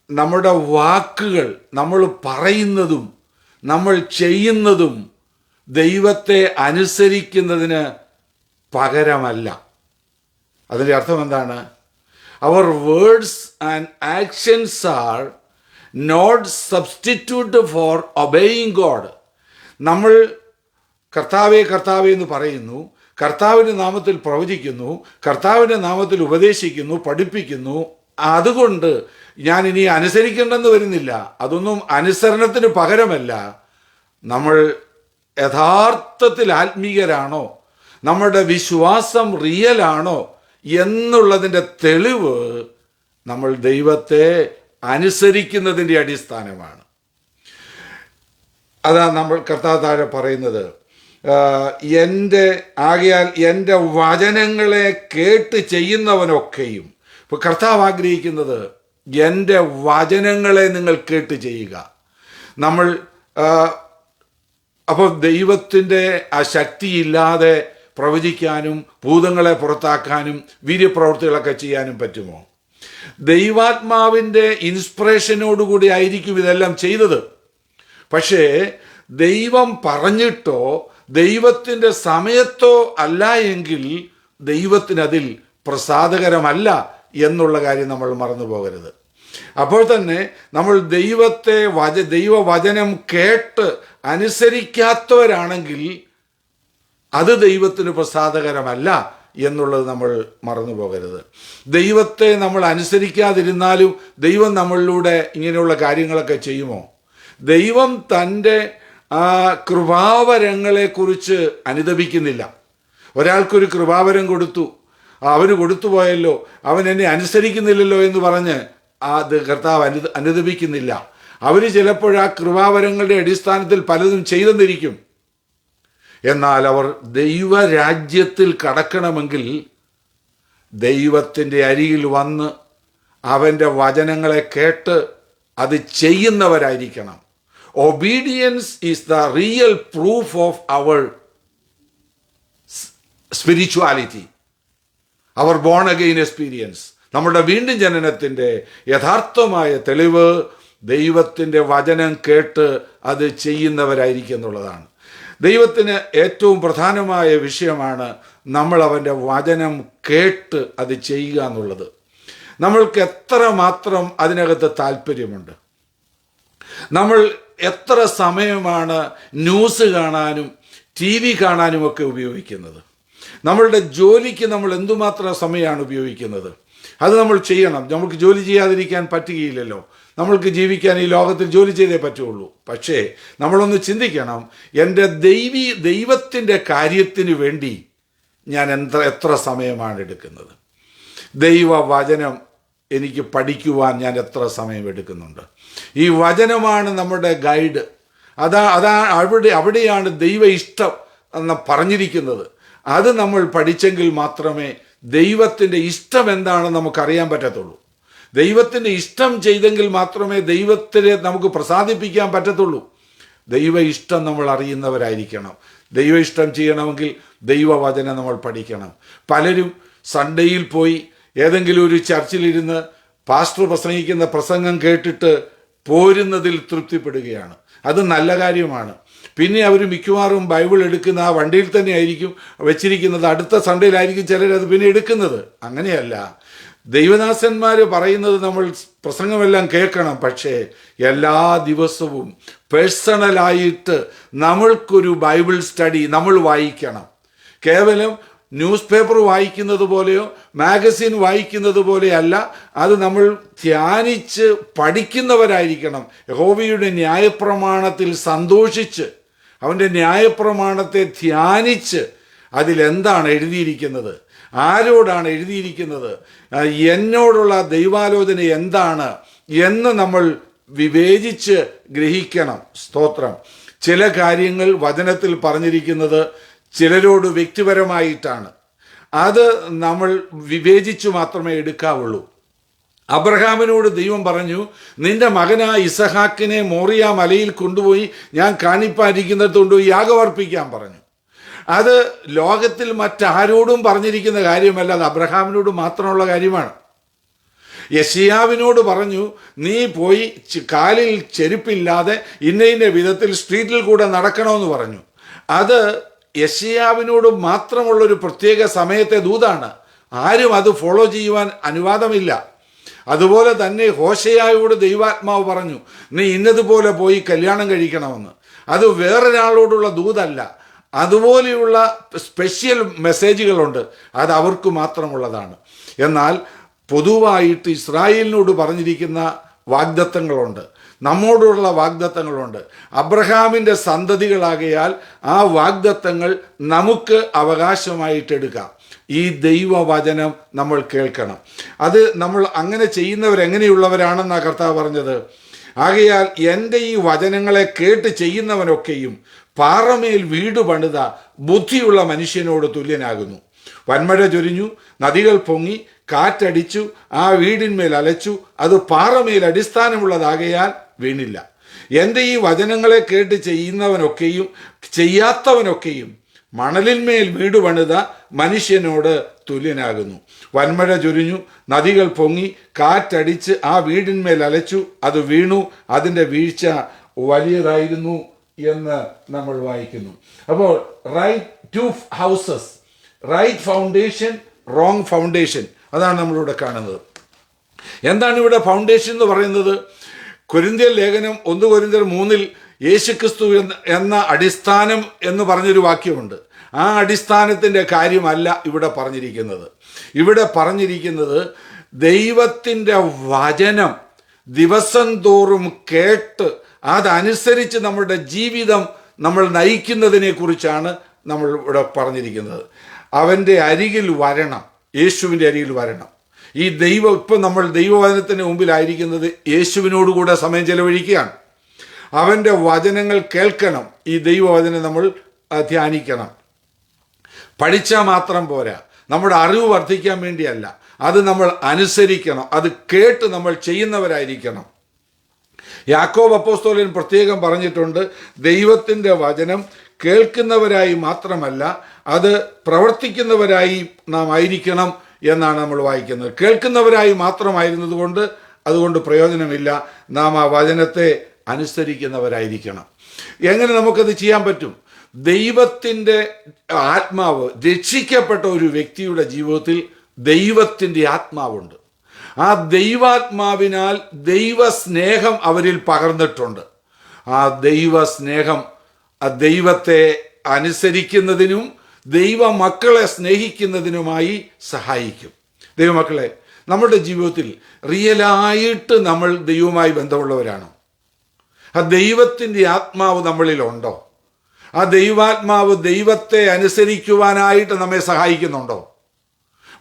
നമ്മുടെ വാക്കുകൾ, നമ്മൾ പറയുന്നതും നമ്മൾ ചെയ്യുന്നതും ദൈവത്തെ അനുസരിക്കുന്നതിന് പകരമല്ല. അതിൻ്റെ അർത്ഥം എന്താണ്? Our words and actions are not substitute for obeying God. നമ്മൾ കർത്താവേ കർത്താവേ എന്ന് പറയുന്നു, കർത്താവിൻ്റെ നാമത്തിൽ പ്രവചിക്കുന്നു, കർത്താവിൻ്റെ നാമത്തിൽ ഉപദേശിക്കുന്നു, പഠിപ്പിക്കുന്നു. അതുകൊണ്ട് ഞാൻ ഇനി അനുസരിക്കേണ്ടെന്ന് വരുന്നില്ല. അതൊന്നും അനുസരണത്തിന് പകരമല്ല. നമ്മൾ യഥാർത്ഥത്തിൽ ആത്മീയരാണോ, നമ്മുടെ വിശ്വാസം റിയലാണോ എന്നുള്ളതിൻ്റെ തെളിവ് നമ്മൾ ദൈവത്തെ അനുസരിക്കുന്നതിൻ്റെ അടിസ്ഥാനമാണ്. അതാ നമ്മൾ കർത്താവ് താഴെ പറയുന്നത്, ആകയാൽ എൻ്റെ വചനങ്ങളെ കേട്ട് ചെയ്യുന്നവനൊക്കെയും. ഇപ്പോൾ കർത്താവ് ആഗ്രഹിക്കുന്നത് എൻ്റെ വചനങ്ങളെ നിങ്ങൾ കേട്ട് ചെയ്യുക. അപ്പോൾ ദൈവത്തിൻ്റെ ആ ശക്തിയില്ലാതെ പ്രവചിക്കാനും ഭൂതങ്ങളെ പുറത്താക്കാനും വീര്യപ്രവൃത്തികളൊക്കെ ചെയ്യാനും പറ്റുമോ? ദൈവാത്മാവിൻ്റെ ഇൻസ്പിറേഷനോടുകൂടി ആയിരിക്കും ഇതെല്ലാം ചെയ്തത്. പക്ഷേ ദൈവം പറഞ്ഞിട്ടോ ദൈവത്തിൻ്റെ സമയത്തോ അല്ല എങ്കിൽ ദൈവത്തിനതിൽ പ്രസാദകരമല്ല എന്നുള്ള കാര്യം നമ്മൾ മറന്നു പോകരുത്. അപ്പോൾ തന്നെ നമ്മൾ ദൈവവചനം കേട്ട് അനുസരിക്കാത്തവരാണെങ്കിൽ അത് ദൈവത്തിന് പ്രസാദകരമല്ല എന്നുള്ളത് നമ്മൾ മറന്നു പോകരുത്. ദൈവത്തെ നമ്മൾ അനുസരിക്കാതിരുന്നാലും ദൈവം നമ്മളിലൂടെ ഇങ്ങനെയുള്ള കാര്യങ്ങളൊക്കെ ചെയ്യുമോ? ദൈവം തൻ്റെ കൃപാവരങ്ങളെക്കുറിച്ച് അനുദപിക്കുന്നില്ല. ഒരാൾക്കൊരു കൃപാവരം കൊടുത്തു, അവന് കൊടുത്തു പോയല്ലോ, അവൻ എന്നെ അനുസരിക്കുന്നില്ലല്ലോ എന്ന് പറഞ്ഞ് അത് കർത്താവ് അനുദപിക്കുന്നില്ല. അവർ ചിലപ്പോൾ ആ കൃപാവരങ്ങളുടെ അടിസ്ഥാനത്തിൽ പലതും ചെയ്തെന്നിരിക്കും. എന്നാൽ അവർ ദൈവരാജ്യത്തിൽ കടക്കണമെങ്കിൽ ദൈവത്തിൻ്റെ അരികിൽ വന്ന് അവൻ്റെ വചനങ്ങളെ കേട്ട് അത് ചെയ്യുന്നവരായിരിക്കണം. Obedience is the real proof of our spirituality, our born again experience. നമ്മുടെ വീണ്ടും ജനനത്തിൻ്റെ യഥാർത്ഥമായ തെളിവ് ദൈവത്തിൻ്റെ വചനം കേട്ട് അത് ചെയ്യുന്നവരായിരിക്കും എന്നുള്ളതാണ്. ദൈവത്തിന് ഏറ്റവും പ്രധാനമായ വിഷയമാണ് നമ്മൾ അവൻ്റെ വചനം കേട്ട് അത് ചെയ്യുക എന്നുള്ളത്. നമ്മൾക്ക് എത്രമാത്രം അതിനകത്ത് താല്പര്യമുണ്ട്. നമ്മൾ എത്ര സമയമാണ് ന്യൂസ് കാണാനും ടി വി കാണാനുമൊക്കെ ഉപയോഗിക്കുന്നത്? നമ്മളുടെ ജോലിക്ക് നമ്മൾ എന്തുമാത്രം സമയമാണ് ഉപയോഗിക്കുന്നത്? അത് നമ്മൾ ചെയ്യണം. നമുക്ക് ജോലി ചെയ്യാതിരിക്കാൻ പറ്റുകയില്ലല്ലോ. നമ്മൾക്ക് ജീവിക്കാൻ ഈ ലോകത്തിൽ ജോലി ചെയ്തേ പറ്റുള്ളൂ. പക്ഷേ നമ്മളൊന്ന് ചിന്തിക്കണം, എൻ്റെ ദൈവത്തിൻ്റെ കാര്യത്തിന് വേണ്ടി ഞാൻ എത്ര സമയമാണ് എടുക്കുന്നത്? ദൈവവചനം എനിക്ക് പഠിക്കുവാൻ ഞാൻ എത്ര സമയം എടുക്കുന്നുണ്ട്? ഈ വചനമാണ് നമ്മുടെ ഗൈഡ്. അവിടെയാണ് ദൈവ ഇഷ്ടം എന്ന് പറഞ്ഞിരിക്കുന്നത്. അത് നമ്മൾ പഠിച്ചെങ്കിൽ മാത്രമേ ദൈവത്തിൻ്റെ ഇഷ്ടം എന്താണെന്ന് നമുക്കറിയാൻ പറ്റത്തുള്ളൂ. ദൈവത്തിൻ്റെ ഇഷ്ടം ചെയ്തെങ്കിൽ മാത്രമേ ദൈവത്തിനെ നമുക്ക് പ്രസാദിപ്പിക്കാൻ പറ്റത്തുള്ളൂ. ദൈവ ഇഷ്ടം നമ്മൾ അറിയുന്നവരായിരിക്കണം. ദൈവ ഇഷ്ടം ചെയ്യണമെങ്കിൽ ദൈവവചനം നമ്മൾ പഠിക്കണം. പലരും സൺഡേയിൽ പോയി ഏതെങ്കിലും ഒരു ചർച്ചിലിരുന്ന് പാസ്റ്റർ പ്രസംഗിക്കുന്ന പ്രസംഗം കേട്ടിട്ട് പോരുന്നതിൽ തൃപ്തിപ്പെടുകയാണ്. അത് നല്ല കാര്യമാണ്. പിന്നെ അവർ മിക്കവാറും ബൈബിൾ എടുക്കുന്ന ആ വണ്ടിയിൽ തന്നെ ആയിരിക്കും വെച്ചിരിക്കുന്നത്. അടുത്ത സൺഡേയിലായിരിക്കും ചിലരത് പിന്നെ എടുക്കുന്നത്. അങ്ങനെയല്ല. ദൈവദാസന്മാർ പറയുന്നത് നമ്മൾ പ്രസംഗമെല്ലാം കേൾക്കണം. പക്ഷേ എല്ലാ ദിവസവും പേഴ്സണലായിട്ട് നമ്മൾക്കൊരു ബൈബിൾ സ്റ്റഡി നമ്മൾ വായിക്കണം. കേവലം ന്യൂസ് പേപ്പർ വായിക്കുന്നത് പോലെയോ മാഗസിൻ വായിക്കുന്നത് പോലെയല്ല. അത് നമ്മൾ ധ്യാനിച്ച് പഠിക്കുന്നവരായിരിക്കണം. യഹോവയുടെ ന്യായപ്രമാണത്തിൽ സന്തോഷിച്ച് അവൻ്റെ ന്യായപ്രമാണത്തെ ധ്യാനിച്ച് അതിലെന്താണ് എഴുതിയിരിക്കുന്നത്, ആരോടാണ് എഴുതിയിരിക്കുന്നത്, എന്നോടുള്ള ദൈവാലോചന എന്താണ് എന്ന് നമ്മൾ വിവേചിച്ച് ഗ്രഹിക്കണം. സ്തോത്രം. ചില കാര്യങ്ങൾ വചനത്തിൽ പറഞ്ഞിരിക്കുന്നത് ചിലരോട് വ്യക്തിപരമായിട്ടാണ്. അത് നമ്മൾ വിവേചിച്ചു മാത്രമേ എടുക്കാവുള്ളൂ. അബ്രഹാമിനോട് ദൈവം പറഞ്ഞു, നിന്റെ മകനായ ഇസഹാക്കിനെ മോറിയ മലയിൽ കൊണ്ടുപോയി ഞാൻ കാണിപ്പാനിരിക്കുന്നിടത്ത് കൊണ്ടുപോയി യാഗമർപ്പിക്കാൻ പറഞ്ഞു. അത് ലോകത്തിൽ മറ്റാരോടും പറഞ്ഞിരിക്കുന്ന കാര്യമല്ല, അത് അബ്രഹാമിനോട് മാത്രമുള്ള കാര്യമാണ്. യെശയ്യാവിനോട് പറഞ്ഞു, നീ പോയി കാലിൽ ചെരുപ്പില്ലാതെ ഇന്ന വിധത്തിൽ സ്ട്രീറ്റിൽ കൂടെ നടക്കണമെന്ന് പറഞ്ഞു. അത് യെശയ്യാവിനോട് മാത്രമുള്ളൊരു പ്രത്യേക സമയത്തെ ദൂതാണ്. ആരും അത് ഫോളോ ചെയ്യുവാൻ അനുവാദമില്ല. അതുപോലെ തന്നെ ഹോശയ്യായോട് ദൈവാത്മാവ് പറഞ്ഞു, നീ ഇന്നതുപോലെ പോയി കല്യാണം കഴിക്കണമെന്ന്. അത് വേറൊരാളോടുള്ള ദൂതല്ല. അതുപോലെയുള്ള സ്പെഷ്യൽ മെസ്സേജുകളുണ്ട്. അത് അവർക്ക് മാത്രമുള്ളതാണ്. എന്നാൽ പൊതുവായിട്ട് ഇസ്രായേലിനോട് പറഞ്ഞിരിക്കുന്ന വാഗ്ദത്തങ്ങളുണ്ട്, നമ്മോടുള്ള വാഗ്ദത്തങ്ങളുണ്ട്. അബ്രഹാമിൻ്റെ സന്തതികളാകയാൽ ആ വാഗ്ദത്തങ്ങൾ നമുക്ക് അവകാശമായിട്ടെടുക്കാം. ഈ ദൈവവചനം നമ്മൾ കേൾക്കണം. അത് നമ്മൾ അങ്ങനെ ചെയ്യുന്നവരെങ്ങനെയുള്ളവരാണെന്നാണ് കർത്താവ് പറഞ്ഞത്. ആകയാൽ എൻ്റെ ഈ വചനങ്ങളെ കേട്ട് ചെയ്യുന്നവനൊക്കെയും പാറമേൽ വീട് പണിത ബുദ്ധിയുള്ള മനുഷ്യനോട് തുല്യനാകുന്നു. വന്മഴ ചൊരിഞ്ഞു, നദികൾ പൊങ്ങി, കാറ്റടിച്ചു, ആ വീടിന്മേൽ അലച്ചു, അത് പാറമേൽ അടിസ്ഥാനമുള്ളതാകയാൽ വീണില്ല. എൻ്റെ ഈ വചനങ്ങളെ കേട്ട് ചെയ്യുന്നവനൊക്കെയും ചെയ്യാത്തവനൊക്കെയും മണലിന്മേൽ വീട് പണിത മനുഷ്യനോട് തുല്യനാകുന്നു. വന്മഴ ചൊരിഞ്ഞു, നദികൾ പൊങ്ങി, കാറ്റടിച്ച് ആ വീടിന്മേൽ അലച്ചു, അത് വീണു, അതിൻ്റെ വീഴ്ച വലിയതായിരുന്നു എന്ന് നമ്മൾ വായിക്കുന്നു. അപ്പോൾ right two houses, right foundation, wrong foundation, അതാണ് നമ്മളിവിടെ കാണുന്നത്. എന്താണ് ഇവിടെ ഫൗണ്ടേഷൻ എന്ന് പറയുന്നത്? കൊരിന്ത്യർ ലേഖനം 1 കൊരിന്ത്യർ 3 യേശുക്രിസ്തു എന്ന അടിസ്ഥാനം എന്ന് പറഞ്ഞൊരു വാക്യമുണ്ട്. ആ അടിസ്ഥാനത്തിൻ്റെ കാര്യമല്ല ഇവിടെ പറഞ്ഞിരിക്കുന്നത്. ഇവിടെ പറഞ്ഞിരിക്കുന്നത് ദൈവത്തിൻ്റെ വചനം ദിവസം തോറും കേട്ട് അതനുസരിച്ച് നമ്മുടെ ജീവിതം നമ്മൾ നയിക്കുന്നതിനെ കുറിച്ചാണ് നമ്മൾ ഇവിടെ പറഞ്ഞിരിക്കുന്നത്. അവൻ്റെ അരികിൽ വരണം, യേശുവിൻ്റെ അരികിൽ വരണം. ഈ ഇപ്പം നമ്മൾ ദൈവവചനത്തിന് മുമ്പിലായിരിക്കുന്നത് യേശുവിനോടുകൂടെ സമയം ചെലവഴിക്കുകയാണ്. അവൻ്റെ വചനങ്ങൾ കേൾക്കണം. ഈ ദൈവവചനം നമ്മൾ ധ്യാനിക്കണം. പഠിച്ചാൽ മാത്രം പോരാ, നമ്മുടെ അറിവ് വർദ്ധിക്കാൻ വേണ്ടിയല്ല, അത് നമ്മൾ അനുസരിക്കണം. അത് കേട്ട് നമ്മൾ ചെയ്യുന്നവരായിരിക്കണം. യാക്കോബ് അപ്പോസ്തലൻ പ്രത്യേകം പറഞ്ഞിട്ടുണ്ട്, ദൈവത്തിൻ്റെ വചനം കേൾക്കുന്നവരായി മാത്രമല്ല അത് പ്രവർത്തിക്കുന്നവരായി നാം ആയിരിക്കണം എന്നാണ് നമ്മൾ വായിക്കുന്നത്. കേൾക്കുന്നവരായി മാത്രമായിരുന്നത് കൊണ്ട് അതുകൊണ്ട് പ്രയോജനമില്ല. നാം ആ വചനത്തെ അനുസരിക്കുന്നവരായിരിക്കണം. എങ്ങനെ നമുക്കത് ചെയ്യാൻ പറ്റും? ദൈവത്തിൻ്റെ ആത്മാവ്, രക്ഷിക്കപ്പെട്ട ഒരു വ്യക്തിയുടെ ജീവിതത്തിൽ ദൈവത്തിൻ്റെ ആത്മാവുണ്ട്. ആ ദൈവാത്മാവിനാൽ ദൈവസ്നേഹം അവരിൽ പകർന്നിട്ടുണ്ട്. ആ ദൈവസ്നേഹം ആ ദൈവത്തെ അനുസരിക്കുന്നതിനും ദൈവമക്കളെ സ്നേഹിക്കുന്നതിനുമായി സഹായിക്കും. ദൈവമക്കളെ, നമ്മുടെ ജീവിതത്തിൽ റിയലായിട്ട് നമ്മൾ ദൈവവുമായി ബന്ധമുള്ളവരാണോ? ആ ദൈവത്തിൻ്റെ ആത്മാവ് നമ്മളിലുണ്ടോ? ആ ദൈവാത്മാവ് ദൈവത്തെ അനുസരിക്കുവാനായിട്ട് നമ്മെ സഹായിക്കുന്നുണ്ടോ?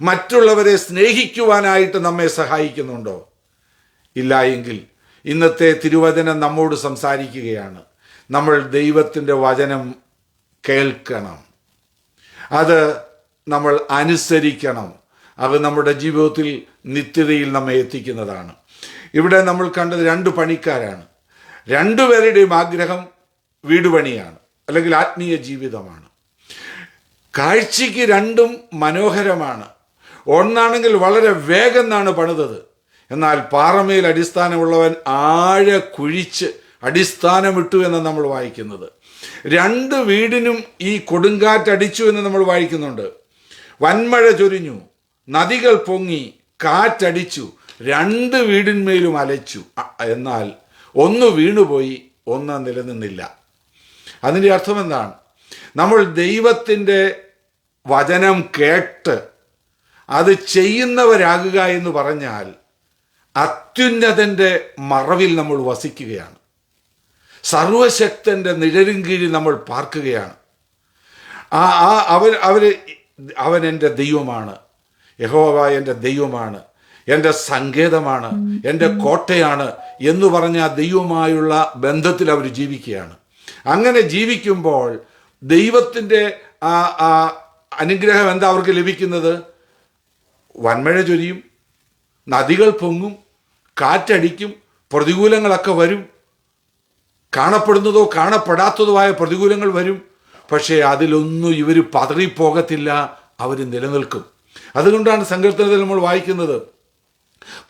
മറ്റുള്ളവരെ സ്നേഹിക്കുവാനായിട്ട് നമ്മെ സഹായിക്കുന്നുണ്ടോ? ഇല്ല എങ്കിൽ ഇന്നത്തെ തിരുവചനം നമ്മോട് സംസാരിക്കുകയാണ്. നമ്മൾ ദൈവത്തിൻ്റെ വചനം കേൾക്കണം, അത് നമ്മൾ അനുസരിക്കണം. അത് നമ്മുടെ ജീവിതത്തിൽ നിത്യതയിൽ നമ്മെ എത്തിക്കുന്നതാണ്. ഇവിടെ നമ്മൾ കണ്ടത് 2 പണിക്കാരാണ്. 2 പേരുടെയും ആഗ്രഹം വീട് പണിയാണ്, അല്ലെങ്കിൽ ആത്മീയ ജീവിതമാണ്. കാഴ്ചയ്ക്ക് 2ഉം മനോഹരമാണ്. ഒന്നാണെങ്കിൽ വളരെ വേഗം എന്നാണ് പണിതത്, എന്നാൽ പാറമേൽ അടിസ്ഥാനമുള്ളവൻ ആഴ കുഴിച്ച് അടിസ്ഥാനമിട്ടു എന്ന് നമ്മൾ വായിക്കുന്നത്. 2 വീടിനും ഈ കൊടുങ്കാറ്റടിച്ചു എന്ന് നമ്മൾ വായിക്കുന്നുണ്ട്. വൻമഴ ചൊരിഞ്ഞു, നദികൾ പൊങ്ങി, കാറ്റടിച്ചു, 2 വീടിന്മേലും അലച്ചു. എന്നാൽ ഒന്ന് വീണുപോയി, ഒന്ന് നിലനിന്നില്ല. അതിൻ്റെ അർത്ഥം എന്താണ്? നമ്മൾ ദൈവത്തിൻ്റെ വചനം കേട്ട് അത് ചെയ്യുന്നവരാകുക എന്ന് പറഞ്ഞാൽ അത്യുന്നതൻ്റെ മറവിൽ നമ്മൾ വസിക്കുകയാണ്. സർവശക്തൻ്റെ നിഴലിൻ കീഴിൽ നമ്മൾ പാർക്കുകയാണ്. അവൻ എൻ്റെ ദൈവമാണ്, യഹോവ എൻ്റെ ദൈവമാണ്, എൻ്റെ സങ്കേതമാണ്, എൻ്റെ കോട്ടയാണ് എന്ന് പറഞ്ഞ ആ ദൈവമായുള്ള ബന്ധത്തിൽ അവർ ജീവിക്കുകയാണ്. അങ്ങനെ ജീവിക്കുമ്പോൾ ദൈവത്തിൻ്റെ ആ അനുഗ്രഹം എന്താ അവർക്ക് ലഭിക്കുന്നത്? വൻമഴ ചൊരിയും, നദികൾ പൊങ്ങും, കാറ്റടിക്കും, പ്രതികൂലങ്ങളൊക്കെ വരും, കാണപ്പെടുന്നതോ കാണപ്പെടാത്തതുമായ പ്രതികൂലങ്ങൾ വരും. പക്ഷേ അതിലൊന്നും ഇവർ പതറിപ്പോകത്തില്ല, അവർ നിലനിൽക്കും. അതുകൊണ്ടാണ് സങ്കീർത്തനത്തിൽ നമ്മൾ വായിക്കുന്നത്,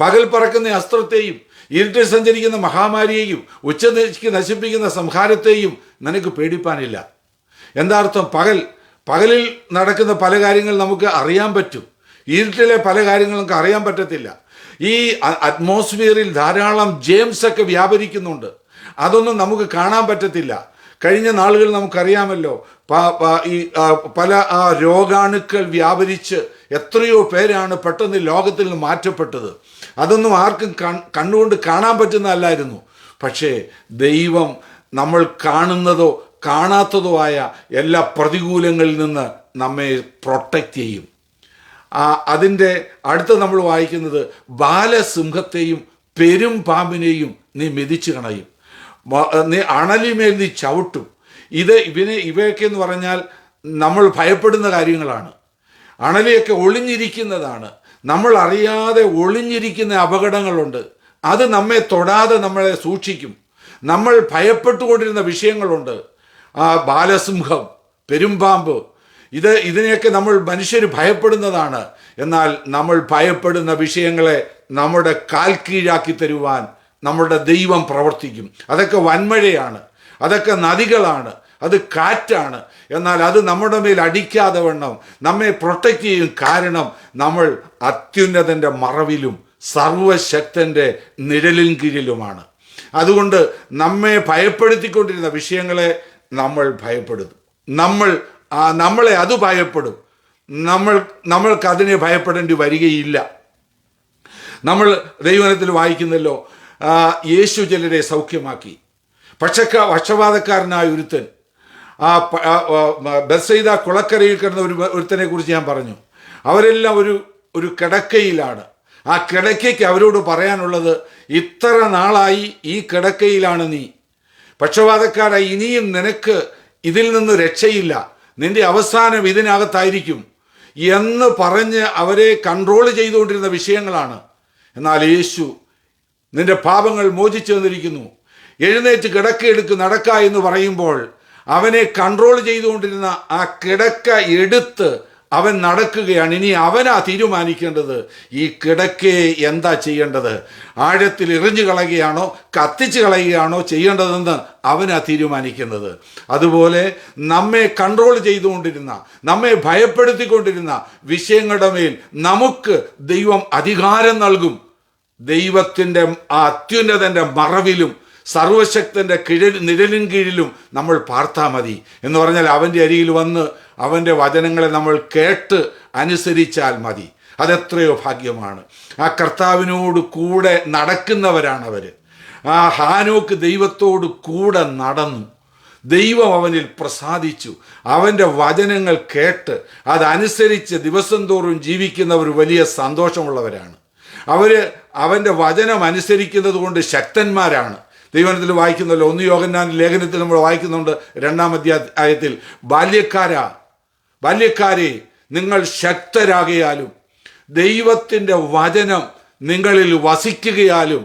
പകൽ പറക്കുന്ന അസ്ത്രത്തെയും ഇരുട്ടിൽ സഞ്ചരിക്കുന്ന മഹാമാരിയെയും ഉച്ചയ്ക്ക് നശിപ്പിക്കുന്ന സംഹാരത്തെയും നിനക്ക് പേടിപ്പാനില്ല. എന്താ അർത്ഥം? പകലിൽ നടക്കുന്ന പല കാര്യങ്ങൾ നമുക്ക് അറിയാൻ പറ്റും, ഇരുട്ടിലെ പല കാര്യങ്ങളും നമുക്ക് അറിയാൻ പറ്റത്തില്ല. ഈ അറ്റ്മോസ്ഫിയറിൽ ധാരാളം ജേംസ് ഒക്കെ വ്യാപരിക്കുന്നുണ്ട്, അതൊന്നും നമുക്ക് കാണാൻ പറ്റത്തില്ല. കഴിഞ്ഞ നാളുകൾ നമുക്കറിയാമല്ലോ, ഈ പല രോഗാണുക്കൾ വ്യാപരിച്ച് എത്രയോ പേരാണ് പെട്ടെന്ന് ലോകത്തിൽ നിന്ന് മാറ്റപ്പെട്ടത്. അതൊന്നും ആർക്കും കണ്ണുകൊണ്ട് കാണാൻ പറ്റുന്നതല്ലായിരുന്നു. പക്ഷേ ദൈവം നമ്മൾ കാണുന്നതോ കാണാത്തതോ ആയ എല്ലാ പ്രതികൂലങ്ങളിൽ നിന്ന് നമ്മെ പ്രൊട്ടക്റ്റ് ചെയ്യും. അതിൻ്റെ അടുത്ത് നമ്മൾ വായിക്കുന്നത്, ബാലസിംഹത്തെയും പെരും പാമ്പിനെയും നീ മെതിച്ചു കളയും, നീ അണലിമേൽ നീ ചവിട്ടും. ഇവയൊക്കെ എന്ന് പറഞ്ഞാൽ നമ്മൾ ഭയപ്പെടുന്ന കാര്യങ്ങളാണ്. അണലിയൊക്കെ ഒളിഞ്ഞിരിക്കുന്നതാണ്. നമ്മൾ അറിയാതെ ഒളിഞ്ഞിരിക്കുന്ന അപകടങ്ങളുണ്ട്. അത് നമ്മെ തൊടാതെ നമ്മളെ സൂക്ഷിക്കും. നമ്മൾ ഭയപ്പെട്ടുകൊണ്ടിരുന്ന വിഷയങ്ങളുണ്ട്. ബാലസിംഹം, പെരുമ്പാമ്പ്, ഇതിനെയൊക്കെ നമ്മൾ മനുഷ്യർ ഭയപ്പെടുന്നതാണ്. എന്നാൽ നമ്മൾ ഭയപ്പെടുന്ന വിഷയങ്ങളെ നമ്മുടെ കാൽ കീഴാക്കി തരുവാൻ നമ്മുടെ ദൈവം പ്രവർത്തിക്കും. അതൊക്കെ വൻമഴയാണ്, അതൊക്കെ നദികളാണ്, അത് കാറ്റാണ്. എന്നാൽ അത് നമ്മുടെ മേൽ അടിക്കാതെ വണ്ണം നമ്മെ പ്രൊട്ടക്റ്റ് ചെയ്യും. കാരണം നമ്മൾ അത്യുന്നതൻ്റെ മറവിലും സർവശക്തൻ്റെ നിഴലിൻ കീഴിലുമാണ്. അതുകൊണ്ട് നമ്മെ ഭയപ്പെടുത്തിക്കൊണ്ടിരുന്ന വിഷയങ്ങളെ നമ്മൾ ഭയപ്പെടുത്തും. നമ്മളെ അത് ഭയപ്പെടും. നമ്മൾക്കതിനെ ഭയപ്പെടേണ്ടി വരികയില്ല. നമ്മൾ ദൈവവചനത്തിൽ വായിക്കുന്നല്ലോ, യേശു ചിലരെ സൗഖ്യമാക്കി. പക്ഷപാതക്കാരനായ ഒരുത്തൻ, ബെത്സയിദ കുളക്കരയിൽ കിടന്ന ഒരുത്തനെ കുറിച്ച് ഞാൻ പറഞ്ഞു. അവരെല്ലാം ഒരു കിടക്കയിലാണ്. ആ കിടക്കയ്ക്ക് അവരോട് പറയാനുള്ളത്, ഇത്ര നാളായി ഈ കിടക്കയിലാണ് നീ, പക്ഷപാതക്കാരായി ഇനിയും നിനക്ക് ഇതിൽ നിന്ന് രക്ഷയില്ല, നിന്റെ അവസാനം ഇതിനകത്തായിരിക്കും എന്ന് പറഞ്ഞ് അവരെ കൺട്രോൾ ചെയ്തുകൊണ്ടിരുന്ന വിഷയങ്ങളാണ്. എന്നാൽ യേശു, നിന്റെ പാപങ്ങൾ മോചിച്ചു തന്നിരിക്കുന്നു, എഴുന്നേറ്റ് കിടക്കയെടുക്ക്, നടക്ക എന്ന് പറയുമ്പോൾ അവനെ കൺട്രോൾ ചെയ്തുകൊണ്ടിരുന്ന ആ കിടക്ക എടുത്ത് അവൻ നടക്കുകയാണ്. ഇനി അവനാ തീരുമാനിക്കേണ്ടത് ഈ കിടക്കയെ എന്താ ചെയ്യേണ്ടത്. ആഴത്തിൽ എറിഞ്ഞു കളയുകയാണോ കത്തിച്ച് കളയുകയാണോ ചെയ്യേണ്ടതെന്ന് അവനാ തീരുമാനിക്കുന്നത്. അതുപോലെ നമ്മെ കൺട്രോൾ ചെയ്തുകൊണ്ടിരുന്ന, നമ്മെ ഭയപ്പെടുത്തിക്കൊണ്ടിരുന്ന വിഷയങ്ങളുടെ മേൽ നമുക്ക് ദൈവം അധികാരം നൽകും. ദൈവത്തിൻ്റെ ആ അത്യുന്നതൻ്റെ മറവിലും സർവശക്തൻ്റെ നിഴലിൻ കീഴിലും നമ്മൾ പാർത്താൽ മതി. എന്ന് പറഞ്ഞാൽ അവൻ്റെ അരികിൽ വന്ന് അവൻ്റെ വചനങ്ങളെ നമ്മൾ കേട്ട് അനുസരിച്ചാൽ മതി. അതെത്രയോ ഭാഗ്യമാണ്. ആ കർത്താവിനോട് കൂടെ നടക്കുന്നവരാണവർ. ആ ഹാനോക്ക് ദൈവത്തോട് കൂടെ നടന്നു. ദൈവം അവനിൽ പ്രസാദിച്ചു. അവൻ്റെ വചനങ്ങൾ കേട്ട് അതനുസരിച്ച് ദിവസം തോറും ജീവിക്കുന്നവർ വലിയ സന്തോഷമുള്ളവരാണ്. അവൻ്റെ വചനം അനുസരിക്കുന്നത് കൊണ്ട് ശക്തന്മാരാണ്. ദൈവത്തിൽ വായിക്കുന്നല്ലോ, 1 യോഹന്നാൻ ലേഖനത്തിൽ നമ്മൾ വായിക്കുന്നുണ്ട് 2-ാം അധ്യായത്തിൽ, ബാല്യക്കാരെ നിങ്ങൾ ശക്തരാകയാലും ദൈവത്തിൻ്റെ വചനം നിങ്ങളിൽ വസിക്കുകയാലും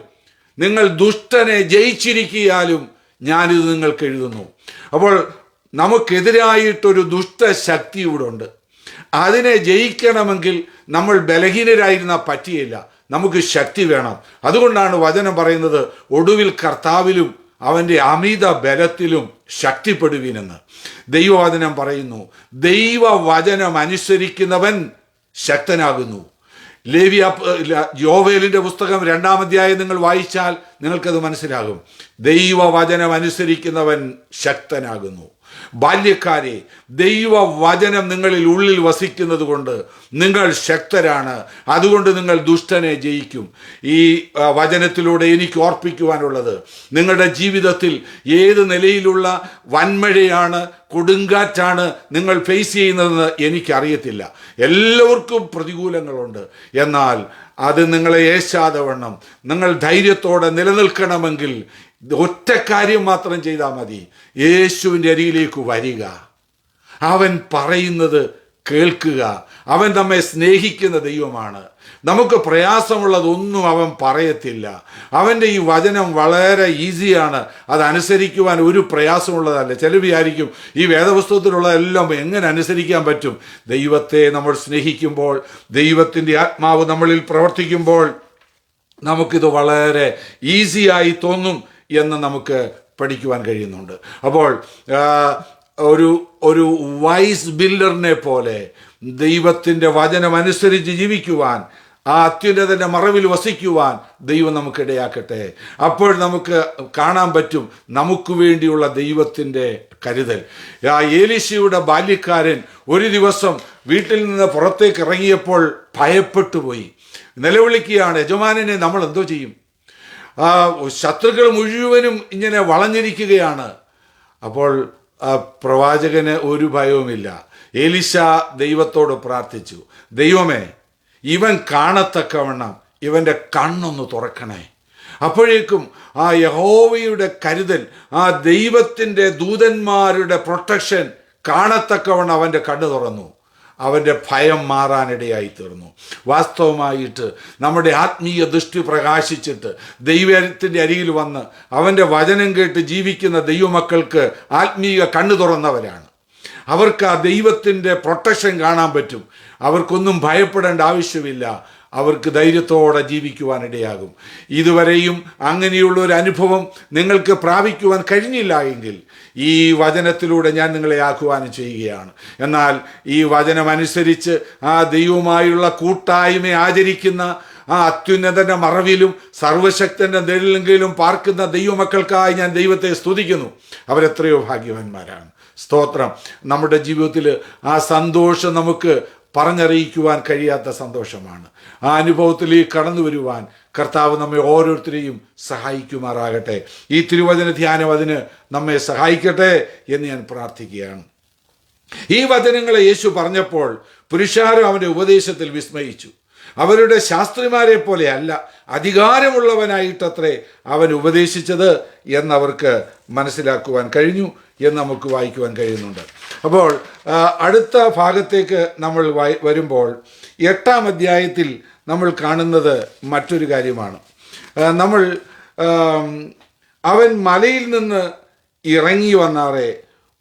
നിങ്ങൾ ദുഷ്ടനെ ജയിച്ചിരിക്കുകയാലും ഞാനിത് നിങ്ങൾക്ക് എഴുതുന്നു. അപ്പോൾ നമുക്കെതിരായിട്ടൊരു ദുഷ്ടശക്തി ഇവിടെ ഉണ്ട്. അതിനെ ജയിക്കണമെങ്കിൽ നമ്മൾ ബലഹീനരായിരുന്ന പറ്റിയില്ല, നമുക്ക് ശക്തി വേണം. അതുകൊണ്ടാണ് വചനം പറയുന്നത്, ഒടുവിൽ കർത്താവിലും അവൻ്റെ അമിത ബലത്തിലും ശക്തിപ്പെടുവീനെന്ന്. ദൈവവചനം പറയുന്നു, ദൈവവചനം അനുസരിക്കുന്നവൻ ശക്തനാകുന്നു. യോവേലിൻ്റെ പുസ്തകം 2-ാം അധ്യായം നിങ്ങൾ വായിച്ചാൽ നിങ്ങൾക്കത് മനസ്സിലാകും. ദൈവവചനം അനുസരിക്കുന്നവൻ ശക്തനാകുന്നു. ബാല്യക്കാരെ, ദൈവവചനം നിങ്ങളിൽ ഉള്ളിൽ വസിക്കുന്നത് കൊണ്ട് നിങ്ങൾ ശക്തരാണ്. അതുകൊണ്ട് നിങ്ങൾ ദുഷ്ടനെ ജയിക്കും. ഈ വചനത്തിലൂടെ എനിക്ക് ഓർപ്പിക്കുവാനുള്ളത്, നിങ്ങളുടെ ജീവിതത്തിൽ ഏത് നിലയിലുള്ള വൻമഴയാണ്, കൊടുങ്കാറ്റാണ് നിങ്ങൾ ഫേസ് ചെയ്യുന്നതെന്ന് എനിക്കറിയത്തില്ല. എല്ലാവർക്കും പ്രതികൂലങ്ങളുണ്ട്. എന്നാൽ അത് നിങ്ങളെ ഏശാതെ വണ്ണം നിങ്ങൾ ധൈര്യത്തോടെ നിലനിൽക്കണമെങ്കിൽ ഒറ്റ കാര്യം മാത്രം ചെയ്താൽ മതി. യേശുവിൻ്റെ അരികിലേക്ക് വരിക, അവൻ പറയുന്നത് കേൾക്കുക. അവൻ നമ്മെ സ്നേഹിക്കുന്ന ദൈവമാണ്. നമുക്ക് പ്രയാസമുള്ളതൊന്നും അവൻ പറയത്തില്ല. അവൻ്റെ ഈ വചനം വളരെ ഈസിയാണ്, അതനുസരിക്കുവാൻ ഒരു പ്രയാസമുള്ളതല്ല. ചില വിചാരിക്കും ഈ വേദപുസ്തകത്തിലുള്ളതെല്ലാം എങ്ങനെ അനുസരിക്കാൻ പറ്റും. ദൈവത്തെ നമ്മൾ സ്നേഹിക്കുമ്പോൾ, ദൈവത്തിൻ്റെ ആത്മാവ് നമ്മളിൽ പ്രവർത്തിക്കുമ്പോൾ നമുക്കിത് വളരെ ഈസിയായി തോന്നും എന്ന് നമുക്ക് പഠിക്കുവാൻ കഴിയുന്നുണ്ട്. അപ്പോൾ ഒരു വൈസ് ബിൽഡറിനെ പോലെ ദൈവത്തിൻ്റെ വചനം അനുസരിച്ച് ജീവിക്കുവാൻ, ആ അത്യുന്നതൻ്റെ മറവിൽ വസിക്കുവാൻ ദൈവം നമുക്കിടയാക്കട്ടെ. അപ്പോൾ നമുക്ക് കാണാൻ പറ്റും നമുക്ക് വേണ്ടിയുള്ള ദൈവത്തിൻ്റെ കരുതൽ. ആ ഏലീശയുടെ ബാല്യക്കാരൻ ഒരു ദിവസം വീട്ടിൽ നിന്ന് പുറത്തേക്ക് ഇറങ്ങിയപ്പോൾ ഭയപ്പെട്ടു പോയി. നിലവിളിക്കുകയാണ്, യജമാനനെ നമ്മൾ എന്തോ ചെയ്യും? ശത്രുക്കൾ മുഴുവനും ഇങ്ങനെ വളഞ്ഞിരിക്കുകയാണ്. അപ്പോൾ പ്രവാചകന് ഒരു ഭയവുമില്ല. എലീശ ദൈവത്തോട് പ്രാർത്ഥിച്ചു, ദൈവമേ, ഇവൻ കാണത്തക്കവണ്ണം ഇവൻ്റെ കണ്ണൊന്ന് തുറക്കണേ. അപ്പോഴേക്കും ആ യഹോവയുടെ കരുതൽ, ആ ദൈവത്തിൻ്റെ ദൂതന്മാരുടെ പ്രൊട്ടക്ഷൻ കാണത്തക്കവണ്ണം അവൻ്റെ കണ്ണ് തുറന്നു. അവൻ്റെ ഭയം മാറാനിടയായി തീർന്നു. വാസ്തവമായിട്ട് നമ്മുടെ ആത്മീയ ദൃഷ്ടി പ്രകാശിച്ചിട്ട് ദൈവത്തിൻ്റെ അരികിൽ വന്ന് അവൻ്റെ വചനം കേട്ട് ജീവിക്കുന്ന ദൈവമക്കൾക്ക് ആത്മീയ കണ്ണ് തുറന്നവരാണ്. അവർക്ക് ആ ദൈവത്തിൻ്റെ പ്രൊട്ടക്ഷൻ കാണാൻ പറ്റും. അവർക്കൊന്നും ഭയപ്പെടേണ്ട ആവശ്യമില്ല. അവർക്ക് ധൈര്യത്തോടെ ജീവിക്കുവാനിടയാകും. ഇതുവരെയും അങ്ങനെയുള്ള ഒരു അനുഭവം നിങ്ങൾക്ക് പ്രാപിക്കുവാൻ കഴിഞ്ഞില്ല എങ്കിൽ ഈ വചനത്തിലൂടെ ഞാൻ നിങ്ങളെ ആഹ്വാനം ചെയ്യുകയാണ്. എന്നാൽ ഈ വചനമനുസരിച്ച് ആ ദൈവവുമായുള്ള കൂട്ടായ്മ ആചരിക്കുന്ന, ആ അത്യുന്നതൻ്റെ മറവിലും സർവശക്തൻ്റെ നിഴലിലും പാർക്കുന്ന ദൈവമക്കൾക്കായി ഞാൻ ദൈവത്തെ സ്തുതിക്കുന്നു. അവരെത്രയോ ഭാഗ്യവാന്മാരാണ്. സ്തോത്രം. നമ്മുടെ ജീവിതത്തിൽ ആ സന്തോഷം നമുക്ക് പറഞ്ഞറിയിക്കുവാൻ കഴിയാത്ത സന്തോഷമാണ്. ആ അനുഭവത്തിലേക്ക് കടന്നു വരുവാൻ കർത്താവ് നമ്മെ ഓരോരുത്തരെയും സഹായിക്കുമാറാകട്ടെ. ഈ തിരുവചന ധ്യാനം അതിന് നമ്മെ സഹായിക്കട്ടെ എന്ന് ഞാൻ പ്രാർത്ഥിക്കുകയാണ്. ഈ വചനങ്ങളെ യേശു പറഞ്ഞപ്പോൾ പുരുഷാരം അവൻ്റെ ഉപദേശത്തിൽ വിസ്മയിച്ചു. അവരുടെ ശാസ്ത്രിമാരെ പോലെ അല്ല, അധികാരമുള്ളവനായിട്ടത്രേ അവൻ ഉപദേശിച്ചത് എന്നവർക്ക് മനസ്സിലാക്കുവാൻ കഴിഞ്ഞു എന്ന് നമുക്ക് വായിക്കുവാൻ കഴിയുന്നുണ്ട്. അപ്പോൾ അടുത്ത ഭാഗത്തേക്ക് നമ്മൾ വരുമ്പോൾ 8-ാം അധ്യായത്തിൽ നമ്മൾ കാണുന്നത് മറ്റൊരു കാര്യമാണ്. അവൻ മലയിൽ നിന്ന് ഇറങ്ങി വന്നാറെ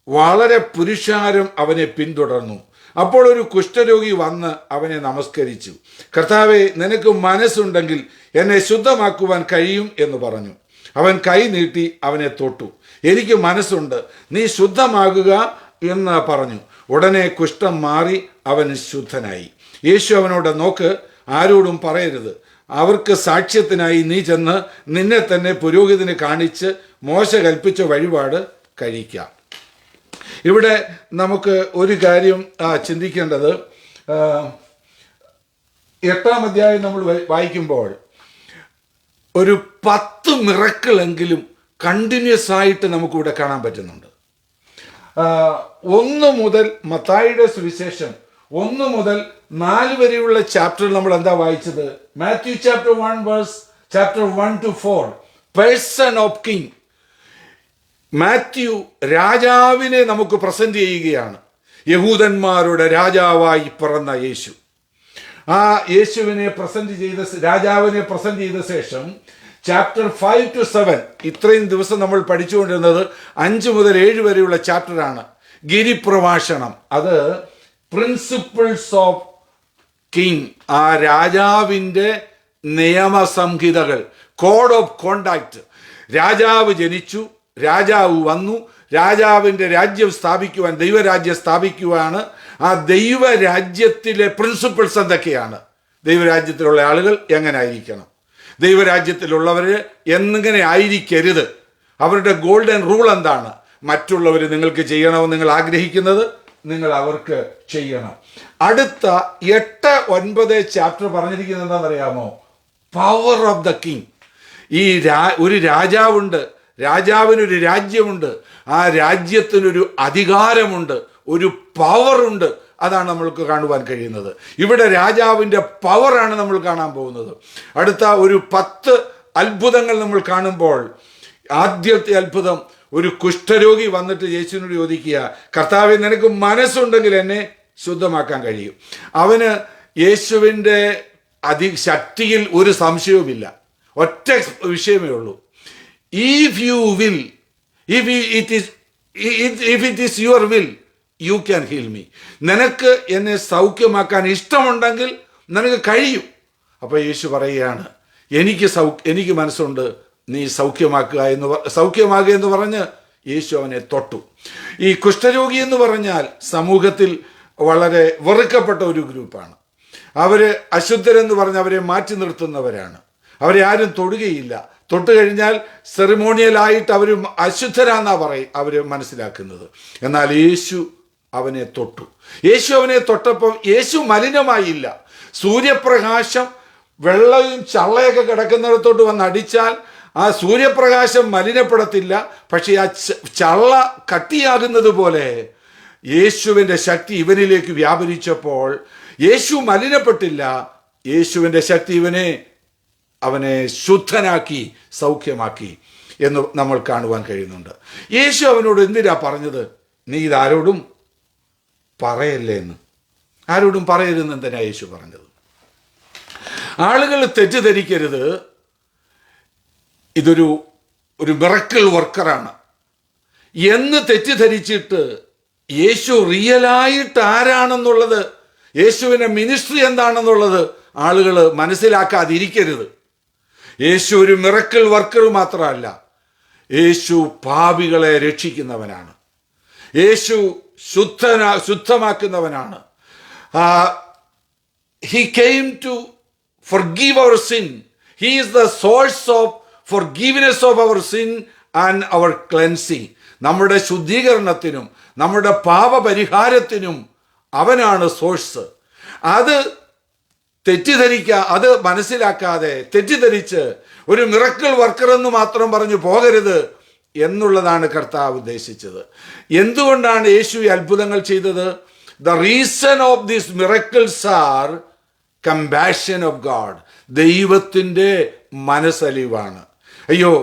വളരെ പുരുഷാരം അവനെ പിന്തുടർന്നു. അപ്പോൾ ഒരു കുഷ്ഠരോഗി വന്ന് അവനെ നമസ്കരിച്ചു. കർത്താവേ, നിനക്ക് മനസ്സുണ്ടെങ്കിൽ എന്നെ ശുദ്ധമാക്കുവാൻ കഴിയും എന്ന് പറഞ്ഞു. അവൻ കൈ നീട്ടി അവനെ തൊട്ടു. എനിക്ക് മനസ്സുണ്ട്, നീ ശുദ്ധമാകുക എന്ന് പറഞ്ഞു. ഉടനെ കുഷ്ഠം മാറി അവൻ ശുദ്ധനായി. യേശു അവനോട്, നോക്ക്, ആരോടും പറയരുത്. അവർക്ക് സാക്ഷ്യത്തിനായി നീ ചെന്ന് നിന്നെ തന്നെ പുരോഹിതന് കാണിച്ച് മോശ കൽപ്പിച്ച വഴിപാട് കഴിക്കാം. ഇവിടെ നമുക്ക് ഒരു കാര്യം ചിന്തിക്കേണ്ടത്, 8-ാം അധ്യായം നമ്മൾ വായിക്കുമ്പോൾ ഒരു 10 മിറക്കിളെങ്കിലും കണ്ടിന്യൂസ് ആയിട്ട് നമുക്കിവിടെ കാണാൻ പറ്റുന്നുണ്ട്. 1 മുതൽ മത്തായിയുടെ സുവിശേഷം 1 മുതൽ 4 വരെയുള്ള ചാപ്റ്ററിൽ നമ്മൾ എന്താ വായിച്ചത്? Matthew chapter 1 to 4, person of king. Mathew രാജാവിനെ നമുക്ക് പ്രസന്റ് ചെയ്യുകയാണ്. യഹൂദന്മാരുടെ രാജാവായി പിറന്ന യേശു. ആ യേശുവിനെ രാജാവിനെ പ്രസന്റ് ചെയ്ത ശേഷം ചാപ്റ്റർ 5 to 7, ഇത്രയും ദിവസം നമ്മൾ പഠിച്ചുകൊണ്ടിരുന്നത് 5 മുതൽ 7 വരെയുള്ള ചാപ്റ്ററാണ്. ഗിരിപ്രഭാഷണം, അത് പ്രിൻസിപ്പിൾസ് ഓഫ് കിങ്, ആ രാജാവിൻ്റെ നിയമസംഹിതകൾ, കോഡ് ഓഫ് കോണ്ടാക്ട്. രാജാവ് ജനിച്ചു, രാജാവ് വന്നു, രാജാവിൻ്റെ രാജ്യം സ്ഥാപിക്കുവാൻ, ദൈവരാജ്യം സ്ഥാപിക്കുവാണ്. ആ ദൈവരാജ്യത്തിലെ പ്രിൻസിപ്പിൾസ് എന്തൊക്കെയാണ്? ദൈവരാജ്യത്തിലുള്ള ആളുകൾ എങ്ങനെ ആയിരിക്കണം, ദൈവരാജ്യത്തിലുള്ളവർ എങ്ങനെ ആയിരിക്കരുത്, അവരുടെ ഗോൾഡൻ റൂൾ എന്താണ്, മറ്റുള്ളവർ നിങ്ങൾക്ക് ചെയ്യണമെന്ന് നിങ്ങൾ ആഗ്രഹിക്കുന്നത് നിങ്ങൾ അവർക്ക് ചെയ്യണം. അടുത്ത 8-9 ചാപ്റ്റർ പറഞ്ഞിരിക്കുന്നത് എന്താണെന്നറിയാമോ? Power of the king. ഈ ഒരു രാജാവുണ്ട്, രാജാവിനൊരു രാജ്യമുണ്ട്, ആ രാജ്യത്തിനൊരു അധികാരമുണ്ട്, ഒരു പവറുണ്ട്. അതാണ് നമ്മൾക്ക് കാണുവാൻ കഴിയുന്നത്. ഇവിടെ രാജാവിൻ്റെ പവറാണ് നമ്മൾ കാണാൻ പോകുന്നത്. അടുത്ത ഒരു 10 അത്ഭുതങ്ങൾ നമ്മൾ കാണുമ്പോൾ, ആദ്യത്തെ അത്ഭുതം, ഒരു കുഷ്ഠരോഗി വന്നിട്ട് യേശുവിനോട് ചോദിക്കുക, കർത്താവേ, നിനക്ക് മനസ്സുണ്ടെങ്കിൽ എന്നെ ശുദ്ധമാക്കാൻ കഴിയും. അവന് യേശുവിൻ്റെ ശക്തിയിൽ ഒരു സംശയവുമില്ല. ഒറ്റ വിഷയമേ ഉള്ളൂ, if you will, if it is your will, you can heal me. നിനക്ക് എന്നെ സൗഖ്യമാക്കാൻ ഇഷ്ടമുണ്ടെങ്കിൽ നിനക്ക് കഴിയും. അപ്പോൾ യേശു പറയുകയാണ്, എനിക്ക് മനസ്സുണ്ട്, നീ സൗഖ്യമാകുക എന്ന് പറഞ്ഞ് യേശു അവനെ തൊട്ടു. ഈ കുഷ്ഠരോഗി എന്ന് പറഞ്ഞാൽ സമൂഹത്തിൽ വളരെ വെറുക്കപ്പെട്ട ഒരു ഗ്രൂപ്പാണ്. അവർ അശുദ്ധരെന്ന് പറഞ്ഞ് അവരെ മാറ്റി നിർത്തുന്നവരാണ്. അവരെ ആരും തൊടുകയില്ല. തൊട്ട് കഴിഞ്ഞാൽ സെറിമോണിയലായിട്ട് അവർ അശുദ്ധരാന്നാണ് അവർ മനസ്സിലാക്കുന്നത്. എന്നാൽ യേശു അവനെ തൊട്ടു. യേശു അവനെ തൊട്ടപ്പം യേശു മലിനമായില്ല. സൂര്യപ്രകാശം വെള്ളവും ചള്ളയൊക്കെ കിടക്കുന്നിടത്തോട്ട് വന്ന് അടിച്ചാൽ ആ സൂര്യപ്രകാശം മലിനപ്പെടത്തില്ല. പക്ഷേ ആ ചള്ള കട്ടിയാകുന്നത് പോലെ യേശുവിൻ്റെ ശക്തി ഇവനിലേക്ക് വ്യാപരിച്ചപ്പോൾ യേശു മലിനപ്പെട്ടില്ല. യേശുവിൻ്റെ ശക്തി അവനെ ശുദ്ധനാക്കി, സൗഖ്യമാക്കി എന്ന് നമ്മൾ കാണുവാൻ കഴിയുന്നുണ്ട്. യേശു അവനോട് എന്തിനാ പറഞ്ഞത്? നീ ഇതാരോടും പറയല്ലേ എന്ന്. ആരോടും പറയരുതെന്ന് എന്തിനാ യേശു പറഞ്ഞത്? ആളുകൾ തെറ്റിദ്ധരിക്കരുത്, ഇതൊരു മിറക്കിൾ വർക്കറാണ് എന്ന് തെറ്റിദ്ധരിച്ചിട്ട് യേശു റിയലായിട്ട് ആരാണെന്നുള്ളത്, യേശുവിൻ്റെ മിനിസ്ട്രി എന്താണെന്നുള്ളത് ആളുകൾ മനസ്സിലാക്കാതിരിക്കരുത്. യേശു ഒരു മിറക്കിൾ വർക്കർ മാത്രമല്ല, യേശു പാപികളെ രക്ഷിക്കുന്നവനാണ്. യേശു ശുദ്ധമാക്കുന്നവനാണ്. He came to forgive our sin. He is the source of forgiveness of our sin and our cleansing. നമ്മുടെ ശുദ്ധീകരണത്തിനും നമ്മുടെ പാപപരിഹാരത്തിനും അവനാണ് സോഴ്സ്. അത് അത് മനസ്സിലാക്കാതെ തെറ്റിദ്ധരിച്ച് ഒരു മിറക്കിൾ വർക്കർ എന്ന് മാത്രം പറഞ്ഞു പോകരുത് എന്നുള്ളതാണ് കർത്താവ് ഉദ്ദേശിച്ചത്. എന്തുകൊണ്ടാണ് യേശു ഈ അത്ഭുതങ്ങൾ ചെയ്തത്? The reason of these miracles are compassion of God. ദൈവത്തിൻ്റെ മനസ്സലിവാണ്. അയ്യോ,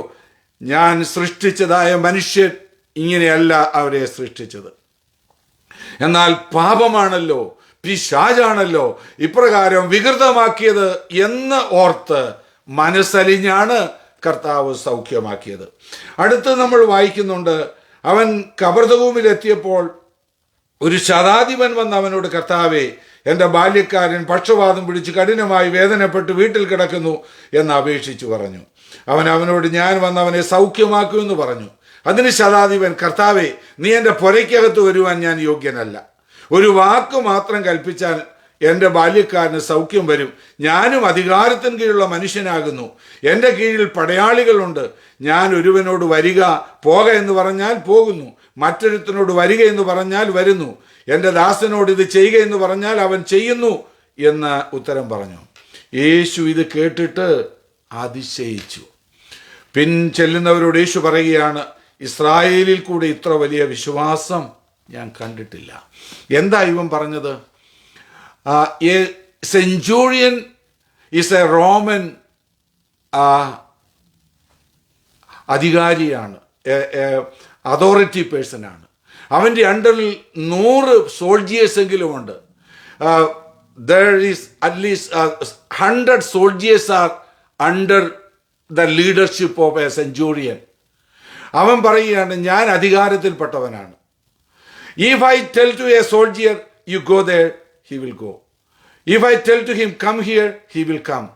ഞാൻ സൃഷ്ടിച്ചതായ മനുഷ്യൻ ഇങ്ങനെയല്ല അവരെ സൃഷ്ടിച്ചത്, എന്നാൽ പാപമാണല്ലോ, പിശാചാണല്ലോ ഇപ്രകാരം വികൃതമാക്കിയത് എന്ന് ഓർത്ത് മനസ്സലിഞ്ഞാണ് കർത്താവ് സൗഖ്യമാക്കിയത്. അടുത്ത് നമ്മൾ വായിക്കുന്നുണ്ട്, അവൻ കബർദഭൂമിയിലെത്തിയപ്പോൾ ഒരു ശതാധിപൻ വന്ന് അവനോട്, കർത്താവേ, എൻ്റെ ബാല്യക്കാരൻ പക്ഷവാതം പിടിച്ച് കഠിനമായി വേദനപ്പെട്ട് വീട്ടിൽ കിടക്കുന്നു എന്ന് അപേക്ഷിച്ചു പറഞ്ഞു. അവനോട്, ഞാൻ വന്ന് അവനെ സൗഖ്യമാക്കുമെന്ന് പറഞ്ഞു. അതിന് ശതാധിപൻ, കർത്താവേ, നീ എൻ്റെ പുരയ്ക്കകത്ത് വരുവാൻ ഞാൻ യോഗ്യനല്ല. ഒരു വാക്ക് മാത്രം കൽപ്പിച്ചാൽ എൻ്റെ ബാല്യക്കാരന് സൗഖ്യം വരും. ഞാനും അധികാരത്തിന് കീഴിലുള്ള മനുഷ്യനാകുന്നു. എൻ്റെ കീഴിൽ പടയാളികളുണ്ട്. ഞാൻ ഒരുവനോട് വരിക പോക എന്ന് പറഞ്ഞാൽ പോകുന്നു, മറ്റൊരുത്തനോട് വരിക എന്ന് പറഞ്ഞാൽ വരുന്നു. എൻ്റെ ദാസനോട് ഇത് ചെയ്യുക എന്ന് പറഞ്ഞാൽ അവൻ ചെയ്യുന്നു എന്ന് ഉത്തരം പറഞ്ഞു. യേശു ഇത് കേട്ടിട്ട് അതിശയിച്ചു. ചെല്ലുന്നവരോട് യേശു പറയുകയാണ്, ഇസ്രായേലിൽ കൂടെ ഇത്ര വലിയ വിശ്വാസം ഞാൻ കണ്ടിട്ടില്ല. എന്താ ഇവൻ പറഞ്ഞത്? A centurion is a Roman അധികാരിയാണ്, അതോറിറ്റി പേഴ്സണാണ്. അവൻ്റെ അണ്ടറിൽ 100 സോൾജിയേഴ്സ് എങ്കിലും ഉണ്ട്. there is at least 100 soldiers are under the leadership of a centurion. അവൻ പറയുകയാണ്, ഞാൻ അധികാരത്തിൽപ്പെട്ടവനാണ്. If I tell to a soldier, you go there, he will go. If I tell to him, come here, he will come.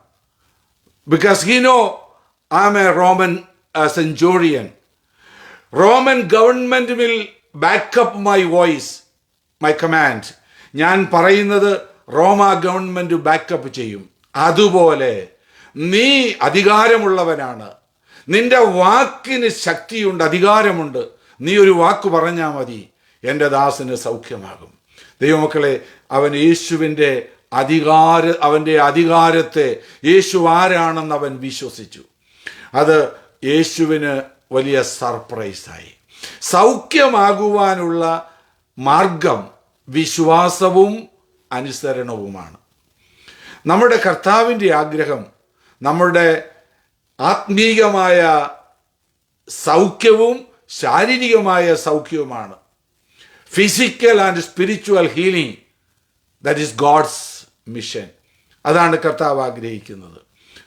Because he know I'm a Roman centurion. Roman government will back up my voice, my command. ഞാൻ പറയുന്നത് റോമ government backup ചെയ്യും. അതുപോലെ നീ അധികാരമുള്ളവനാണ്. നിന്റെ വാക്കിന് ശക്തിയുണ്ട്, അധികാരമുണ്ട്. നീ ഒരു വാക്ക് പറഞ്ഞാൽ മതി, എൻ്റെ ദാസന് സൗഖ്യമാകും. ദൈവമക്കളെ, അവൻ യേശുവിൻ്റെ അവൻ്റെ അധികാരത്തെ, യേശു ആരാണെന്ന് അവൻ വിശ്വസിച്ചു. അത് യേശുവിന് വലിയ സർപ്രൈസായി. സൗഖ്യമാകുവാനുള്ള മാർഗം വിശ്വാസവും അനുസരണവുമാണ്. നമ്മുടെ കർത്താവിൻ്റെ ആഗ്രഹം നമ്മുടെ ആത്മീകമായ സൗഖ്യവും ശാരീരികമായ സൗഖ്യവുമാണ്. Physical and spiritual healing, that is God's mission. അതാണ് കർത്താവ് ആഗ്രഹിക്കുന്നത്.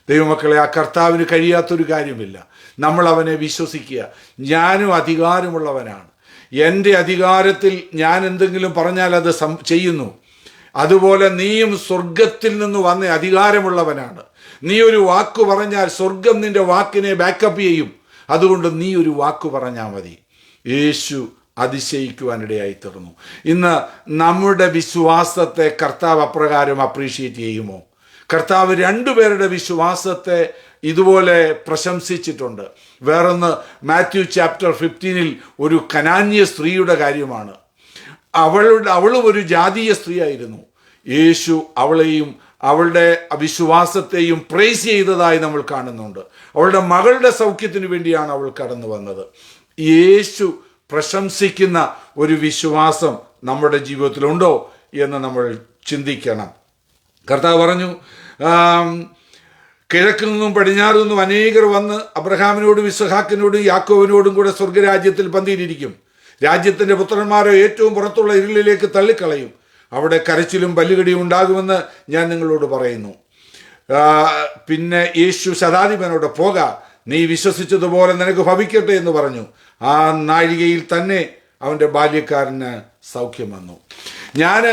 ദൈവമക്കളെ, ആ കർത്താവിന് കഴിയാത്തൊരു കാര്യമില്ല. നമ്മൾ അവനെ വിശ്വസിക്കുക. ഞാനും അധികാരമുള്ളവനാണ്. എൻ്റെ അധികാരത്തിൽ ഞാൻ എന്തെങ്കിലും പറഞ്ഞാൽ അത് ചെയ്യുന്നു. അതുപോലെ നീയും സ്വർഗത്തിൽ നിന്ന് വന്ന അധികാരമുള്ളവനാണ്. നീ ഒരു വാക്ക് പറഞ്ഞാൽ സ്വർഗം നിന്റെ വാക്കിനെ ബാക്കപ്പ് ചെയ്യും. അതുകൊണ്ട് നീ ഒരു വാക്ക് പറഞ്ഞാൽ മതി. യേശു അതിശയിക്കുവാനിടയായി തീർന്നു. ഇന്ന് നമ്മുടെ വിശ്വാസത്തെ കർത്താവ് അപ്രകാരം അപ്രീഷിയേറ്റ് ചെയ്യുമോ? കർത്താവ് 2 പേരുടെ വിശ്വാസത്തെ ഇതുപോലെ പ്രശംസിച്ചിട്ടുണ്ട്. വേറൊന്ന് മാത്യു ചാപ്റ്റർ 15 ഒരു കനാന്യ സ്ത്രീയുടെ കാര്യമാണ്. അവളും ഒരു ജാതീയ സ്ത്രീ ആയിരുന്നു. യേശു അവളെയും അവളുടെ വിശ്വാസത്തെയും പ്രൈസ് ചെയ്തതായി നമ്മൾ കാണുന്നുണ്ട്. അവളുടെ മകളുടെ സൗഖ്യത്തിന് വേണ്ടിയാണ് അവൾ കടന്നു വന്നത്. യേശു പ്രശംസിക്കുന്ന ഒരു വിശ്വാസം നമ്മുടെ ജീവിതത്തിലുണ്ടോ എന്ന് നമ്മൾ ചിന്തിക്കണം. കർത്താവ് പറഞ്ഞു, കിഴക്കിൽ നിന്നും പടിഞ്ഞാറിൽ നിന്നും അനേകർ വന്ന് അബ്രഹാമിനോടും ഇസ്ഹാക്കിനോടും യാക്കോബിനോടും കൂടെ സ്വർഗരാജ്യത്തിൽ പന്തിയിരിക്കും. രാജ്യത്തിൻ്റെ പുത്രന്മാരെ ഏറ്റവും പുറത്തുള്ള ഇരുളിലേക്ക് തള്ളിക്കളയും. അവിടെ കരച്ചിലും പല്ലുകടിയും ഉണ്ടാകുമെന്ന് ഞാൻ നിങ്ങളോട് പറയുന്നു. പിന്നെ യേശു ശതാധിപനോട്, പോക, നീ വിശ്വസിച്ചതുപോലെ നിനക്ക് ഭവിക്കട്ടെ എന്ന് പറഞ്ഞു. ആ നാഴികയിൽ തന്നെ അവൻ്റെ ബാല്യക്കാരന് സൗഖ്യം വന്നു. ഞാൻ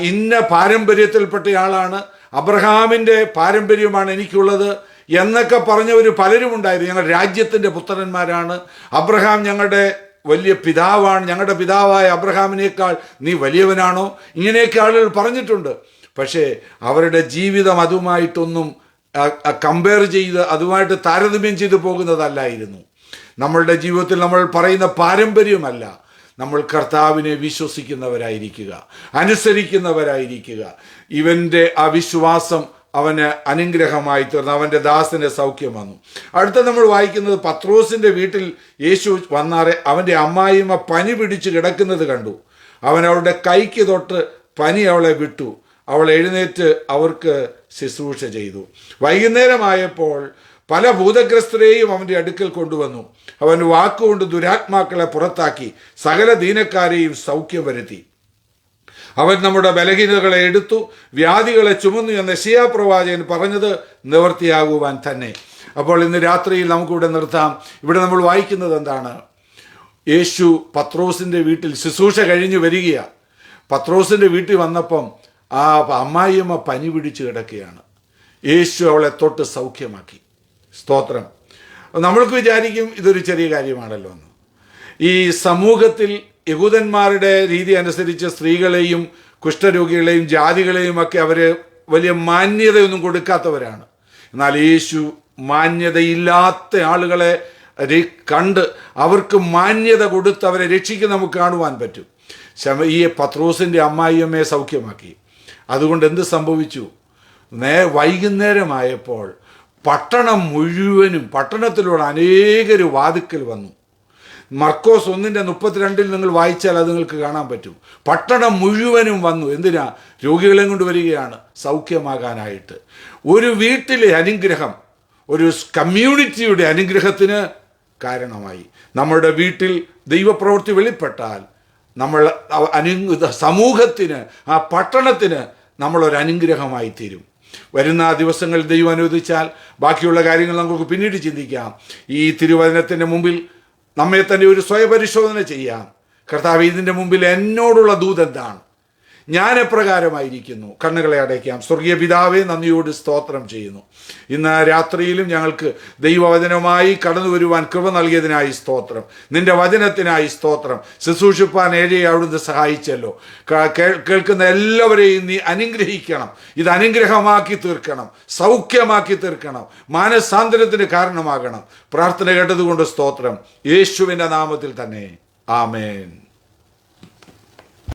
ഇന്ന പാരമ്പര്യത്തിൽപ്പെട്ടയാളാണ്, അബ്രഹാമിൻ്റെ പാരമ്പര്യമാണ് എനിക്കുള്ളത് എന്നൊക്കെ പറഞ്ഞവർ പലരും ഉണ്ടായിരുന്നു. ഞങ്ങൾ രാജ്യത്തിൻ്റെ പുത്രന്മാരാണ്, അബ്രഹാം ഞങ്ങളുടെ വലിയ പിതാവാണ്, ഞങ്ങളുടെ പിതാവായ അബ്രഹാമിനേക്കാൾ നീ വലിയവനാണോ, ഇങ്ങനെയൊക്കെ ആളുകൾ പറഞ്ഞിട്ടുണ്ട്. പക്ഷേ അവരുടെ ജീവിതം അതുമായിട്ടൊന്നും കമ്പയർ ചെയ്ത്, അതുമായിട്ട് താരതമ്യം ചെയ്തു പോകുന്നതല്ലായിരുന്നു. നമ്മളുടെ ജീവിതത്തിൽ നമ്മൾ പറയുന്ന പാരമ്പര്യമല്ല, നമ്മൾ കർത്താവിനെ വിശ്വസിക്കുന്നവരായിരിക്കുക, അനുസരിക്കുന്നവരായിരിക്കുക. ഇവൻ്റെ ആ വിശ്വാസം അവന് അനുഗ്രഹമായി തീർന്നു. അവൻ്റെ ദാസന് സൗഖ്യം വന്നു. അടുത്ത നമ്മൾ വായിക്കുന്നത്, പത്രോസിൻ്റെ വീട്ടിൽ യേശു വന്നാറെ അവൻ്റെ അമ്മായിയമ്മ പനി പിടിച്ച് കിടക്കുന്നത് കണ്ടു. അവൻ അവളുടെ കൈക്ക് തൊട്ട് പനി അവളെ വിട്ടു. അവൾ എഴുന്നേറ്റ് അവർക്ക് ശുശ്രൂഷ ചെയ്തു. വൈകുന്നേരമായപ്പോൾ പല ഭൂതഗ്രസ്തരെയും അവൻ്റെ അടുക്കൽ കൊണ്ടുവന്നു. അവൻ വാക്കുകൊണ്ട് ദുരാത്മാക്കളെ പുറത്താക്കി സകല ദീനക്കാരെയും സൗഖ്യം വരുത്തി. അവൻ നമ്മുടെ ബലഹീനതകളെ എടുത്തു, വ്യാധികളെ ചുമന്നു എന്ന് യെശയ്യാ പ്രവാചകൻ പറഞ്ഞത് നിവൃത്തിയാകുവാൻ തന്നെ. അപ്പോൾ ഇന്ന് രാത്രിയിൽ നമുക്കിവിടെ നിർത്താം. ഇവിടെ നമ്മൾ വായിക്കുന്നത് എന്താണ്? യേശു പത്രോസിൻ്റെ വീട്ടിൽ ശുശ്രൂഷ കഴിഞ്ഞ് വരികയാണ്. പത്രോസിൻ്റെ വീട്ടിൽ വന്നപ്പം ആ അമ്മായിയമ്മ പനി പിടിച്ച് കിടക്കുകയാണ്. യേശു അവളെ തൊട്ട് സൗഖ്യമാക്കി. സ്തോത്രം. നമ്മൾക്ക് വിചാരിക്കും ഇതൊരു ചെറിയ കാര്യമാണല്ലോ എന്ന്. ഈ സമൂഹത്തിൽ യഹൂദന്മാരുടെ രീതി അനുസരിച്ച് സ്ത്രീകളെയും കുഷ്ഠരോഗികളെയും ജാതികളെയും ഒക്കെ അവർ വലിയ മാന്യതയൊന്നും കൊടുക്കാത്തവരാണ്. എന്നാൽ യേശു മാന്യതയില്ലാത്ത ആളുകളെ കണ്ട് അവർക്ക് മാന്യത കൊടുത്ത് അവരെ രക്ഷിക്കുന്ന നമുക്ക് കാണുവാൻ പറ്റും. ഈ പത്രോസിൻ്റെ അമ്മായിയമ്മയെ സൗഖ്യമാക്കി. അതുകൊണ്ട് എന്ത് സംഭവിച്ചു? വൈകുന്നേരമായപ്പോൾ പട്ടണം മുഴുവനും, പട്ടണത്തിലുള്ള അനേകർ വാതിക്കൽ വന്നു. മർക്കോസ് 1:32 നിങ്ങൾ വായിച്ചാൽ അത് നിങ്ങൾക്ക് കാണാൻ പറ്റും. പട്ടണം മുഴുവനും വന്നു. എന്തിനാ? രോഗികളെ കൊണ്ട് വരികയാണ് സൗഖ്യമാകാനായിട്ട്. ഒരു വീട്ടിലെ അനുഗ്രഹം ഒരു കമ്മ്യൂണിറ്റിയുടെ അനുഗ്രഹത്തിന് കാരണമായി. നമ്മുടെ വീട്ടിൽ ദൈവപ്രവൃത്തി വെളിപ്പെട്ടാൽ നമ്മൾ സമൂഹത്തിന്, ആ പട്ടണത്തിന് നമ്മളൊരു അനുഗ്രഹമായി തീരും. വരുന്ന ദിവസങ്ങളിൽ ദൈവം അനുവദിച്ചാൽ ബാക്കിയുള്ള കാര്യങ്ങൾ നമുക്ക് പിന്നീട് ചിന്തിക്കാം. ഈ തിരുവചനത്തിൻ്റെ മുമ്പിൽ നമ്മെ തന്നെ ഒരു സ്വയപരിശോധന ചെയ്യാം. കർത്താവ്, ഇതിൻ്റെ മുമ്പിൽ എന്നോടുള്ള ദൂതെന്താണ്? ഞാൻ എപ്രകാരമായിരിക്കുന്നു? കണ്ണുകളെ അടയ്ക്കാം. സ്വർഗീയ പിതാവേ, നന്ദിയോട് സ്തോത്രം ചെയ്യുന്നു. ഇന്ന് രാത്രിയിലും ഞങ്ങൾക്ക് ദൈവവചനമായി കടന്നു വരുവാൻ കൃപ നൽകിയതിനായി സ്തോത്രം. നിന്റെ വചനത്തിനായി സ്തോത്രം. ശുശ്രൂഷിപ്പാൻ ഏഴയെ അവിടുന്ന് സഹായിച്ചല്ലോ. കേൾക്കുന്ന എല്ലാവരെയും നീ അനുഗ്രഹിക്കണം. ഇത് അനുഗ്രഹമാക്കി തീർക്കണം, സൗഖ്യമാക്കി തീർക്കണം, മാനസാന്തരത്തിന് കാരണമാകണം. പ്രാർത്ഥന കേട്ടതുകൊണ്ട് സ്തോത്രം. യേശുവിൻ്റെ നാമത്തിൽ തന്നെ. ആമേൻ.